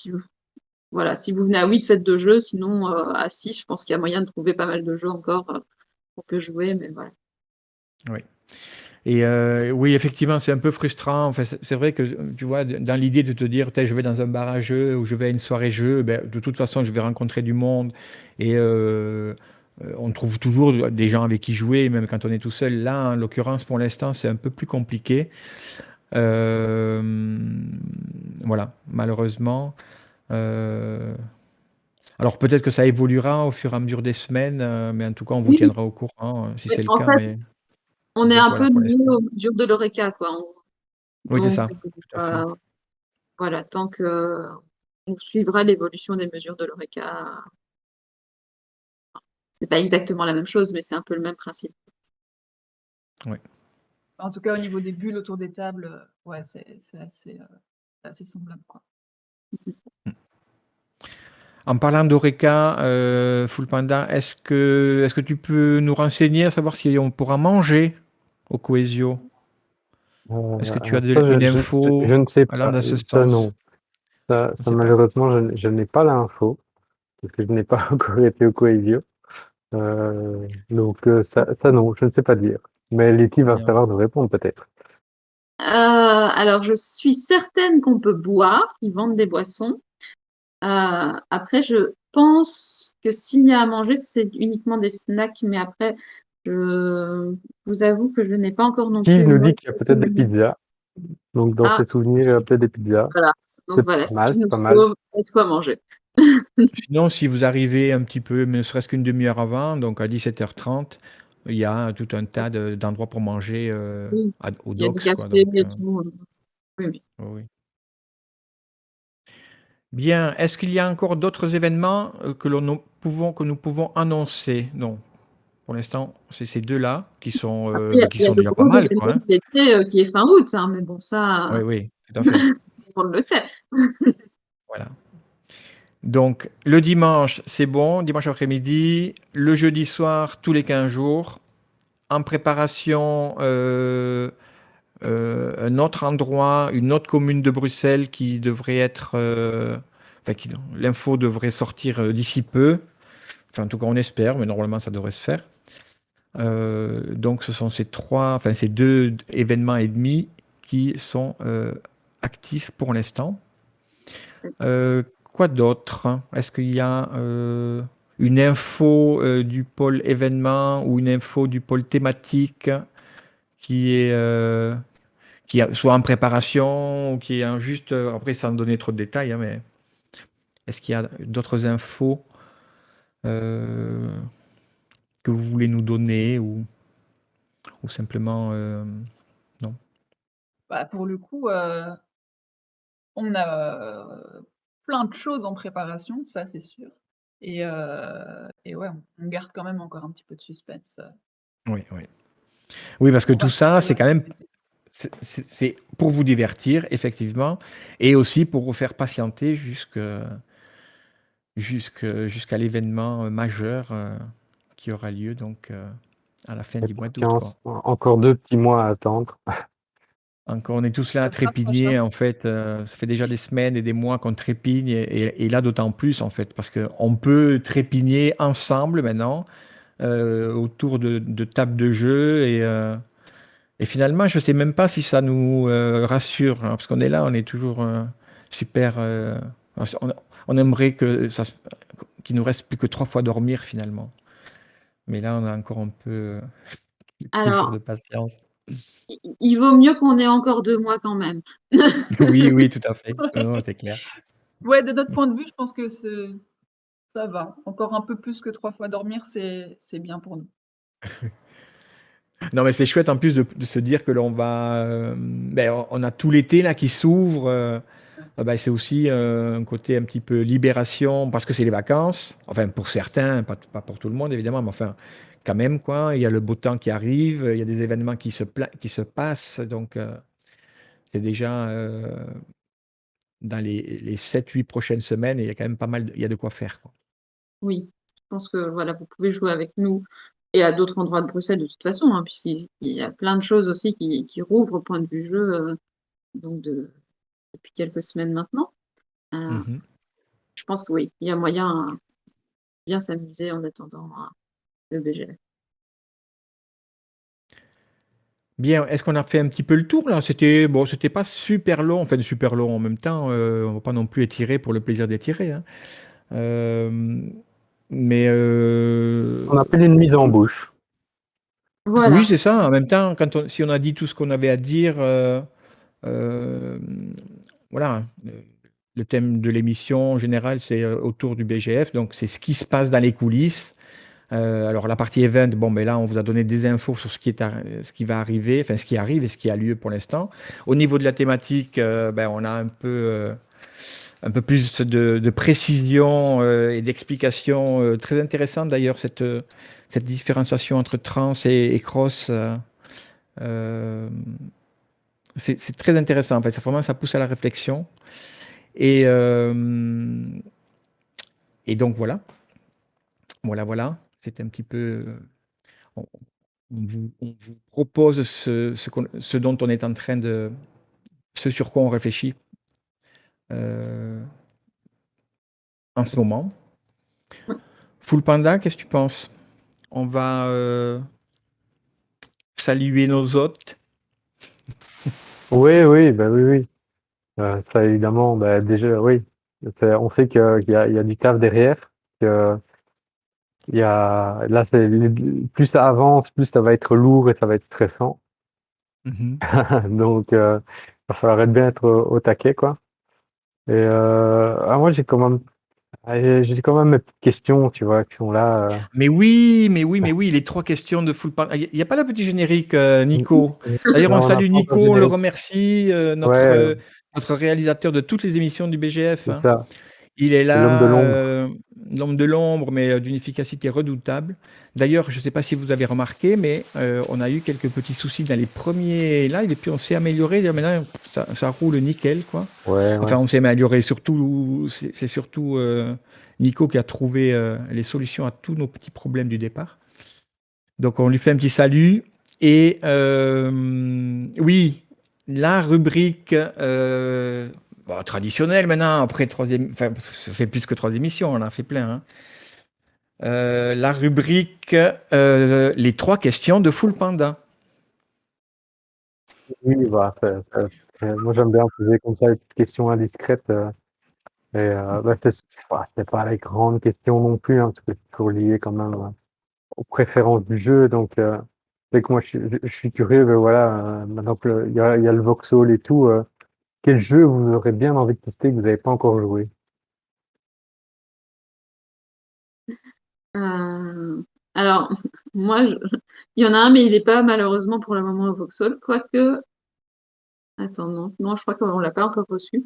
voilà, si vous venez à 8, faites deux jeux, sinon à 6, je pense qu'il y a moyen de trouver pas mal de jeux encore qu'on peut jouer, mais voilà. Oui. Et oui, effectivement, c'est un peu frustrant. Enfin, c'est vrai que, tu vois, dans l'idée de te dire: «Tiens, je vais dans un bar à jeux ou je vais à une soirée jeux», ben, de toute façon, je vais rencontrer du monde et on trouve toujours des gens avec qui jouer, même quand on est tout seul. Là, en l'occurrence, pour l'instant, c'est un peu plus compliqué. Voilà, malheureusement. Heu, alors peut-être que ça évoluera au fur et à mesure des semaines, mais en tout cas, on vous Oui, tiendra au courant, si mais c'est le en cas, fait, mais on est donc un voilà, peu pour lié l'instant. aux mesures de l'Horeca, quoi. Oui, c'est Donc, ça, tout à fait. voilà, tant que on suivra l'évolution des mesures de l'Horeca, c'est pas exactement la même chose, mais c'est un peu le même principe. Oui. En tout cas, au niveau des bulles autour des tables, ouais, c'est assez semblable, quoi. En parlant d'Horeca, Full Panda, est-ce que tu peux nous renseigner à savoir si on pourra manger au Coesio? Est-ce que tu as Alors ça, une je info ne sais allant pas. dans ce Ça, sens? non. Ça, Je ne ça sais pas. malheureusement, je n'ai pas l'info, parce que je n'ai pas encore été au Coelho. Donc ça, non, je ne sais pas dire. Mais Letty va Bien. savoir nous répondre peut-être. Alors, je suis certaine qu'on peut boire, qu'ils vendent des boissons. Après, je pense que s'il y a à manger, c'est uniquement des snacks, mais après, je vous avoue que je n'ai pas encore non Qui plus nous moi dit qu'il y a ce peut-être des menu. pizzas. Donc dans Ah, ses souvenirs, il y a peut-être des pizzas. voilà. Donc C'est voilà, pas mal, s'il c'est nous pas mal. faut, de quoi manger. Sinon, si vous arrivez un petit peu, mais ne serait-ce qu'une demi-heure avant, donc à 17h30, il y a tout un tas d'endroits pour manger Oui, au il y a des docks, quoi. cafés Donc, et tout. Oui, oui. oui, oui. Bien. Est-ce qu'il y a encore d'autres événements que nous pouvons annoncer? Non. Pour l'instant, c'est ces deux-là Après, qui il y a sont le déjà pas gros mal, quoi, événement hein. de l'été qui est fin août, hein, mais bon, Oui, ça, oui, tout à fait. tout le monde le sait. Voilà. Donc, le dimanche, c'est bon, dimanche après-midi. Le jeudi soir, tous les 15 jours. En préparation, un autre endroit, une autre commune de Bruxelles qui devrait être, l'info devrait sortir d'ici peu. Enfin, en tout cas, on espère, mais normalement, ça devrait se faire. Donc, ce sont ces 2 événements et demi qui sont actifs pour l'instant. Quoi d'autre? Est-ce qu'il y a une info du pôle événement ou une info du pôle thématique qui est soit en préparation ou qui est juste, après sans donner trop de détails, hein, mais est-ce qu'il y a d'autres infos euh, que vous voulez nous donner ou simplement non? Bah, pour le coup, on a, plein de choses en préparation, ça c'est sûr et ouais, on garde quand même encore un petit peu de suspense, Oui, oui. Oui, parce que on va tout ça, c'est sortir quand même cet été. c'est pour vous divertir, effectivement, et aussi pour vous faire patienter jusqu'à l'événement majeur qui aura lieu donc à la fin Et du mois d'août, quoi. patience, encore 2 petits mois à attendre. Encore, on est tous là à Ça se rapproche, hein. trépigner, en fait. Ça fait déjà des semaines et des mois qu'on trépigne, et là d'autant plus, en fait, parce qu'on peut trépigner ensemble maintenant autour de tables de jeu, et finalement, je ne sais même pas si ça nous rassure, hein, parce qu'on est là, on est toujours super. On, on aimerait qu'il nous reste plus que 3 fois dormir finalement. Mais là, on a encore un peu plus jours Alors, de patience. il vaut mieux qu'on ait encore 2 mois quand même. Oui, oui, tout à fait. Non, c'est clair. Ouais, de notre point de vue, je pense que ça va. Encore un peu plus que 3 fois dormir, c'est bien pour nous. Non, mais c'est chouette en plus de se dire que l'on va. Ben, on a tout l'été là qui s'ouvre. Ben, c'est aussi un côté un petit peu libération parce que c'est les vacances. Enfin, pour certains, pas pour tout le monde évidemment, mais enfin, quand même, quoi. Il y a le beau temps qui arrive, il y a des événements qui se passent. Donc, c'est déjà dans les 7, 8 prochaines semaines, il y a quand même pas mal, il y a de quoi faire, quoi. Oui, je pense que voilà, vous pouvez jouer avec nous et à d'autres endroits de Bruxelles de toute façon, hein, puisqu'il y a plein de choses aussi qui rouvrent au point de vue jeu, donc depuis quelques semaines maintenant. Euh, Mhm. je pense que oui, il y a moyen de bien s'amuser en attendant le BGF. Bien, est-ce qu'on a fait un petit peu le tour là? C'était bon, c'était pas super long, enfin super long en même temps. On va pas non plus étirer pour le plaisir d'étirer, hein. Euh, mais On appelle une mise en bouche. oui, Voilà, c'est ça. En même temps, si on a dit tout ce qu'on avait à dire, euh, voilà. Le thème de l'émission en général, c'est autour du BGF, donc c'est ce qui se passe dans les coulisses. Alors la partie event, bon, ben là, on vous a donné des infos sur ce qui va arriver, enfin ce qui arrive et ce qui a lieu pour l'instant. Au niveau de la thématique, ben, on a un peu plus de précision et d'explication très intéressante d'ailleurs, cette différenciation entre trans et cross. Euh, c'est très intéressant en fait, vraiment ça pousse à la réflexion. Et, euh, et donc voilà. C'est un petit peu. On, on vous propose ce dont on est en train de. Ce sur quoi on réfléchit euh, en ce moment. Full Panda, qu'est-ce que tu penses? On va saluer nos hôtes. Oui, oui, bah oui, oui. Ça évidemment, bah déjà, oui. On sait qu'il y a du taf derrière. Que là, plus ça avance, plus ça va être lourd et ça va être stressant. Mhm. Donc, il va falloir être bien être au taquet, quoi. Et moi, j'ai quand même mes petites questions, tu vois, qui sont là. Mais oui, les 3 questions de Full Panda. Il n'y a pas le petit générique, Nico. D'ailleurs, on Non, on n'a salue pas encore de Nico, on le générique. remercie, Ouais, notre réalisateur de toutes les émissions du BGF, c'est hein. ça. Il est C'est l'homme de là, l'ombre. l'homme de l'ombre, mais d'une efficacité redoutable. D'ailleurs, je ne sais pas si vous avez remarqué, mais on a eu quelques petits soucis dans les premiers lives, et puis on s'est amélioré. Maintenant, ça roule nickel, quoi. Ouais, ouais. Enfin, on s'est amélioré. Surtout, c'est surtout Nico qui a trouvé les solutions à tous nos petits problèmes du départ. Donc, on lui fait un petit salut. Et oui, la rubrique Bon, traditionnel maintenant, après troisième, enfin, ça fait plus que 3 émissions, on en a fait plein, hein. La rubrique les 3 questions de Full Panda. Oui, bah, moi j'aime bien poser comme ça des petites questions indiscrètes. Bah, c'est pas les grandes questions non plus, hein, parce que c'est toujours lié quand même aux préférences du jeu. Donc, c'est que moi je suis curieux, mais voilà, maintenant qu'il y a le Voxel et tout, quel jeu vous aurez bien envie de tester que vous n'avez pas encore joué? Alors, moi, il y en a un, mais il n'est pas malheureusement pour le moment au Vauxhall. Quoique, attends, non, non, je crois qu'on l'a pas encore reçu.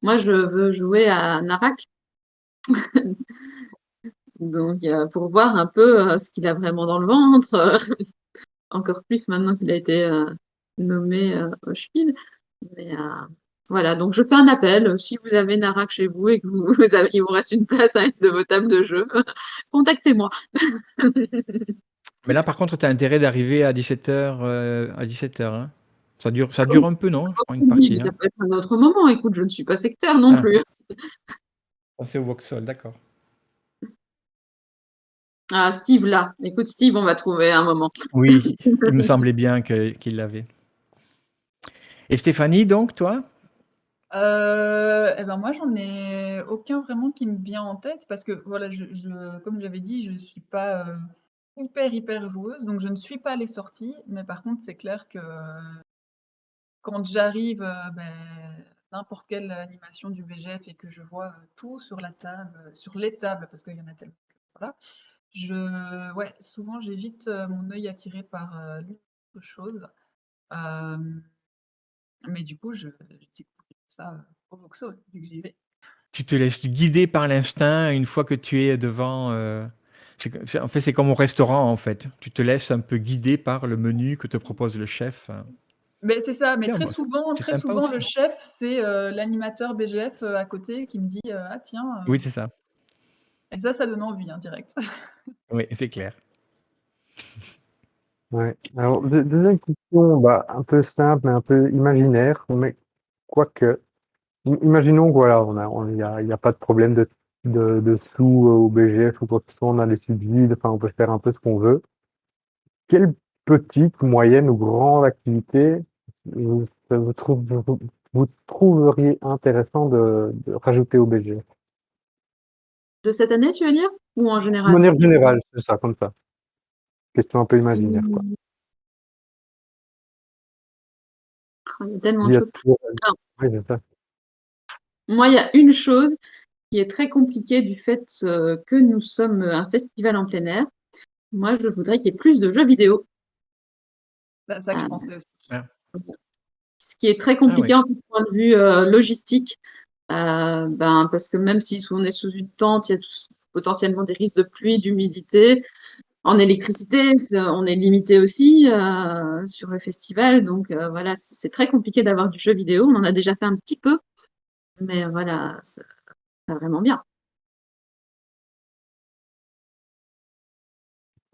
Moi, je veux jouer à Narak, donc pour voir un peu ce qu'il a vraiment dans le ventre, encore plus maintenant qu'il a été nommé au Spiel. Mais voilà, donc je fais un appel. Si vous avez Narak chez vous et que il vous reste une place à une de vos tables de jeu, contactez-moi. Mais là, par contre, tu as intérêt d'arriver à 17h. À 17h, hein. Ça dure un peu, non? Je crois, une Oui, mais partie, ça hein. peut être un autre moment. Écoute, je ne suis pas sectaire non Ah, plus. c'est au Vauxhall, d'accord. Ah, Steve, là. Écoute, Steve, on va trouver un moment. Oui, il me semblait bien qu'il l'avait. Et Stéphanie, donc, toi? Eh ben moi, j'en ai aucun vraiment qui me vient en tête parce que voilà, comme j'avais dit, je suis pas hyper joueuse, donc je ne suis pas les sorties. Mais par contre, c'est clair que quand j'arrive, n'importe quelle animation du BGF et que je vois tout sur la table, sur les tables, parce qu'il y en a tellement que voilà, ouais, souvent j'ai vite mon œil attiré par l'une ou l'autre chose. Mais du coup, je découvre ça au Vauxhall, vu que j'y vais. Tu te laisses guider par l'instinct une fois que tu es devant. En fait, c'est comme au restaurant, en fait. Tu te laisses un peu guider par le menu que te propose le chef. Mais c'est ça, mais Bien, moi, c'est très sympa souvent, le aussi. chef, c'est l'animateur BGF à côté qui me dit ah tiens, Oui, c'est ça. et ça donne envie, hein, direct. Oui, c'est clair. Ouais. Alors, deuxième question, bah, un peu simple, mais un peu imaginaire, mais quoique. Imaginons que voilà, il y a pas de problème de sous au BGF ou quoi que ce soit, on a des subsides, enfin, on peut faire un peu ce qu'on veut. Quelle petite, moyenne ou grande activité vous trouveriez intéressant de rajouter au BGF? De cette année, tu veux dire? Ou en De général? manière générale, c'est ça, comme ça. Question un peu imaginaire, quoi. Mmh, il y a tellement Il de y a choses. toujours- Alors, Oui, c'est ça. moi, il y a une chose qui est très compliquée du fait que nous sommes un festival en plein air. Moi, je voudrais qu'il y ait plus de jeux vidéo. C'est ça que je Euh, pensais aussi. Ah, Ce qui est très ah oui. compliqué en point de vue logistique. Parce que même si on est sous une tente, il y a potentiellement des risques de pluie, d'humidité. En électricité, on est limité aussi sur le festival. Donc voilà, c'est très compliqué d'avoir du jeu vidéo. On en a déjà fait un petit peu, mais voilà, c'est pas vraiment bien.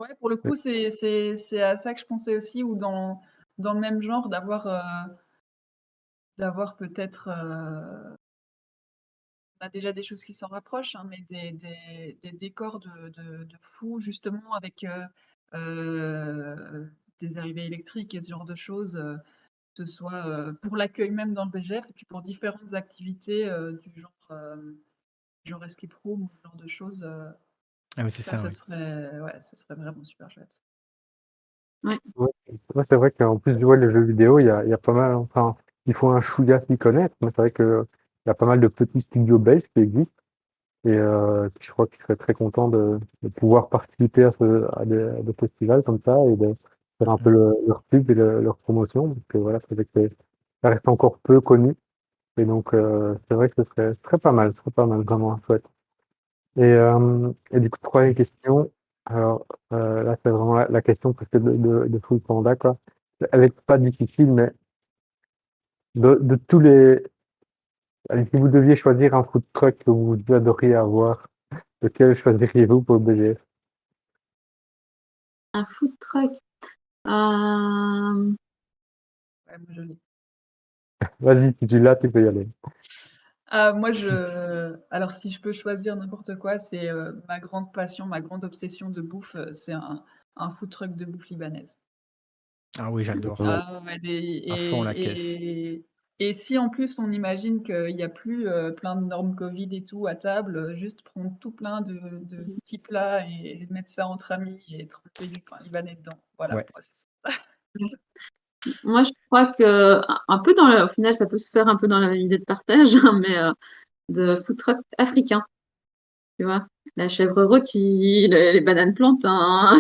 Ouais, pour le coup, c'est à ça que je pensais aussi, ou dans le même genre, d'avoir peut-être, on a déjà des choses qui s'en rapprochent, hein, mais des décors de fou, justement, avec des arrivées électriques et ce genre de choses, que ce soit pour l'accueil même dans le BGF, et puis pour différentes activités du genre escape room ou ce genre de choses. Ah oui, c'est Ça, ça, ce oui. serait, ouais, ce serait vraiment super chouette. Ouais. Ouais, ouais, c'est vrai qu'en plus, je vois les jeux vidéo, il y a pas mal, enfin, il faut un chouïa s'y connaître, mais c'est vrai que il y a pas mal de petits studios belges qui existent et je crois qu'ils seraient très contents de pouvoir participer à des festivals comme ça et de faire un peu leur pub et leur promotion. Parce que voilà, c'est vrai que ça reste encore peu connu et donc c'est vrai que ce serait pas mal, vraiment chouette. Et du coup, troisième question. Alors là, c'est vraiment la question presque de Full Panda, quoi. Elle est pas difficile, mais de tous les. Allez, si vous deviez choisir un food truck que vous adoriez avoir, lequel choisiriez-vous pour le BGF? Un food truck. Euh, Ouais, moi, je l'ai. Vas-y, si tu l'as, tu peux y aller. Moi, alors si je peux choisir n'importe quoi, c'est ma grande passion, ma grande obsession de bouffe, c'est un food truck de bouffe libanaise. Ah oui, j'adore. Ouais. Ah ouais, À fond la caisse. et si en plus on imagine qu'il y a plus plein de normes Covid et tout à table, juste prendre tout plein de petits plats et mettre ça entre amis et tremper du pain libanais dedans. Voilà, Ouais. moi, c'est ça. Moi, je crois que un peu dans au final, ça peut se faire un peu dans la même idée de partage, hein, mais de food truck africain, tu vois. La chèvre rôtie, les bananes plantains.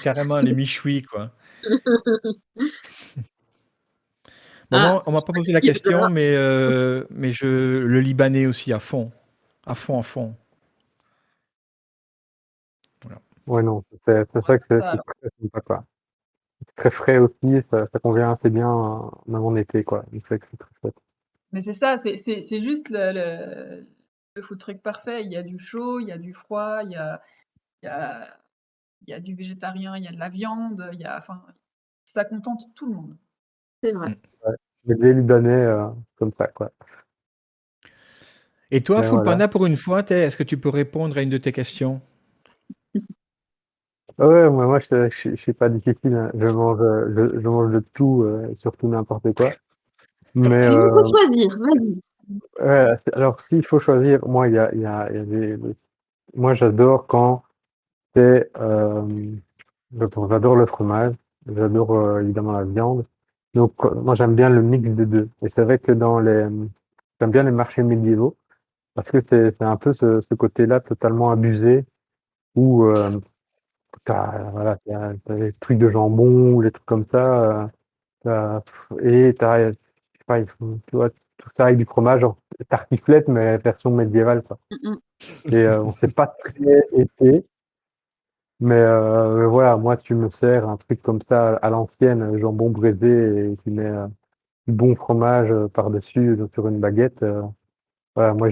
Carrément, les michouis, quoi. Bon, Ah, moi, on m'a pas posé la question, mais le Libanais aussi à fond. À fond, à fond. Voilà. Ouais, non, c'est ça que c'est Ça, alors. très sympa, quoi. C'est très frais aussi, ça convient assez bien, même en été, quoi. C'est vrai que c'est très chouette. Mais c'est ça, c'est juste le food truck parfait. Il y a du chaud, il y a du froid, il y a il y a du végétarien, il y a de la viande, il y a enfin, ça contente tout le monde. c'est vrai. Ouais, les Libanais, comme ça, quoi. Et toi, Et Full voilà. Panda, pour une fois, est-ce que tu peux répondre à une de tes questions? Ah ouais, moi je suis pas difficile, hein. Je mange de tout, surtout n'importe quoi. Mais Il faut choisir, vas-y. ouais, alors s'il faut choisir, moi il y a moi j'adore quand c'est j'adore le fromage, j'adore évidemment la viande. Donc moi j'aime bien le mix des deux. Et c'est vrai que j'aime bien les marchés médiévaux parce que c'est un peu ce côté-là totalement abusé où voilà, t'as des trucs de jambon ou des trucs comme ça. Et je sais pas, tu vois, tout ça avec du fromage, genre tartiflette, mais version médiévale, quoi. Mm, mm. Et bon, c'est pas très été, mais voilà, moi, tu me sers un truc comme ça à l'ancienne, jambon braisé, et tu mets du bon fromage par-dessus sur une baguette. Voilà, moi,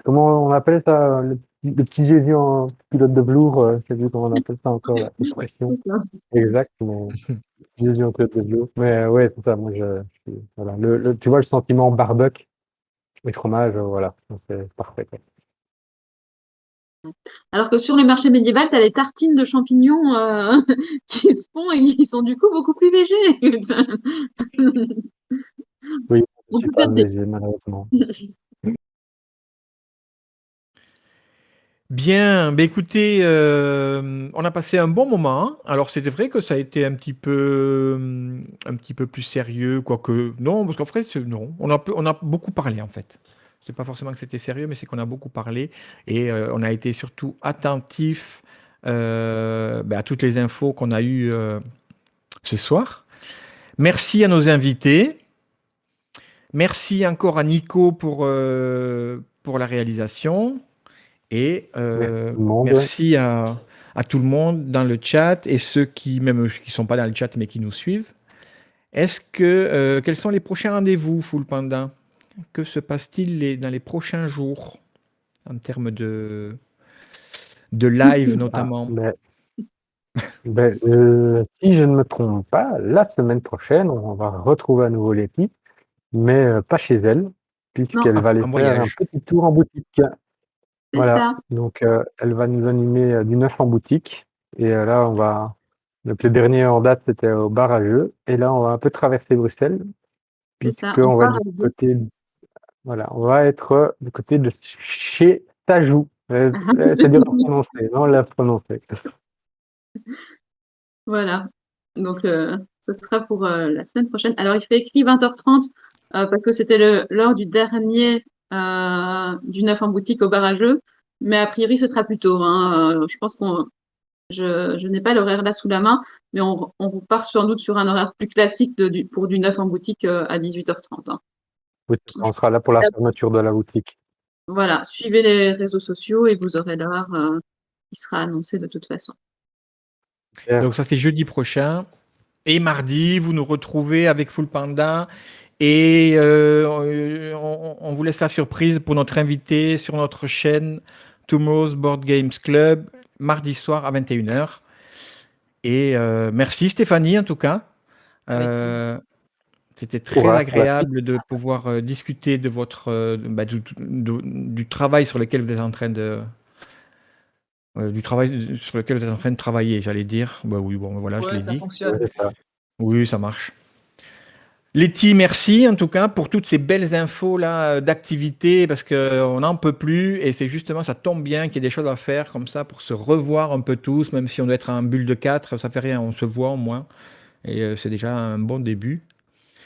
comment on appelle ça, le petit Jésus en pilote de velours, je sais plus comment on appelle ça encore, l'expression C'est ça. exacte, mais Jésus en pilote de velours. Mais ouais, c'est ça, moi, voilà, tu vois le sentiment barbecue et fromage, voilà, c'est parfait, quoi. Alors que sur les marchés médiévaux, tu as les tartines de champignons qui se font et qui sont du coup beaucoup plus végés. Oui, je On suis peut pas faire des... léger, malheureusement. Bien, bah écoutez, on a passé un bon moment. Alors c'était vrai que ça a été un petit peu plus sérieux, quoique non, parce qu'en fait, non, on a beaucoup parlé en fait. C'est pas forcément que c'était sérieux, mais c'est qu'on a beaucoup parlé et on a été surtout attentif à toutes les infos qu'on a eues ce soir. Merci à nos invités. Merci encore à Nico pour la réalisation. Et Merci tout le monde. merci à tout le monde dans le chat et ceux qui, même qui ne sont pas dans le chat mais qui nous suivent. Quels sont les prochains rendez-vous, Full Panda? Que se passe-t-il dans les prochains jours en termes de live Ah, notamment? si je ne me trompe pas, la semaine prochaine, on va retrouver à nouveau l'équipe, mais pas chez elle, Non, puisqu'elle va aller En faire un voyage. petit tour en boutique. c'est Voilà, ça, donc elle va nous animer du neuf en boutique. Et là, donc le dernier en date, c'était au bar à jeux. Et là, on va un peu traverser Bruxelles, c'est ça. On puisqu'on va être part du à deux. côté, voilà, on va être du côté de chez Tajou. C'est dur à prononcer, non, la prononcer. Voilà. Donc, ce sera pour la semaine prochaine. Alors, il fait écrit 20h30 parce que c'était l'heure du dernier du neuf en boutique au bar à jeux. Mais a priori, ce sera plus tôt, hein. Je pense je n'ai pas l'horaire là sous la main, mais on repart sans doute sur un horaire plus classique pour du neuf en boutique à 18h30, hein. Oui, on sera là pour la fermeture de la boutique. Voilà, suivez les réseaux sociaux et vous aurez l'heure qui sera annoncée de toute façon. Donc ça c'est jeudi prochain. Et mardi, vous nous retrouvez avec Full Panda. Et on vous laisse la surprise pour notre invité sur notre chaîne Tomorrow's Board Games Club, mardi soir à 21h. Et merci Stéphanie en tout cas. Avec plaisir. C'était très Courage, agréable de pouvoir discuter de votre, du travail sur lequel vous êtes en train de, du travail sur lequel vous êtes en train de travailler, j'allais dire. Bah oui, bon, voilà, je Ouais, l'ai ça dit. fonctionne. c'est ça. Oui, ça marche. Letty, merci en tout cas pour toutes ces belles infos là d'activités parce qu'on n'en peut plus et c'est justement, ça tombe bien qu'il y ait des choses à faire comme ça pour se revoir un peu tous, même si on doit être en bulle de 4, ça fait rien, on se voit au moins et c'est déjà un bon début.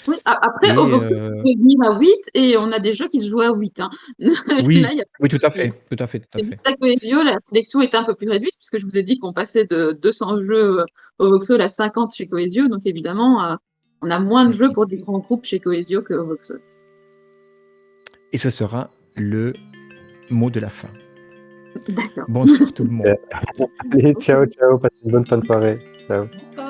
Oui, après, au Et Voxel, vous pouvez venir à 8 et on a des jeux qui se jouent à 8. Hein. Là, oui, il y a oui, pas tout de à souci. fait, tout à fait, tout à C'est fait. juste à Coesio, la sélection était un peu plus réduite, puisque je vous ai dit qu'on passait de 200 jeux au Voxel à 50 chez Coesio. Donc évidemment, on a moins de jeux pour des grands groupes chez Coesio qu'au Voxel. Et ce sera le mot de la fin. D'accord. Bonsoir tout le monde. Allez, ciao, ciao, passez une bonne fin de soirée. Ciao. Bonsoir.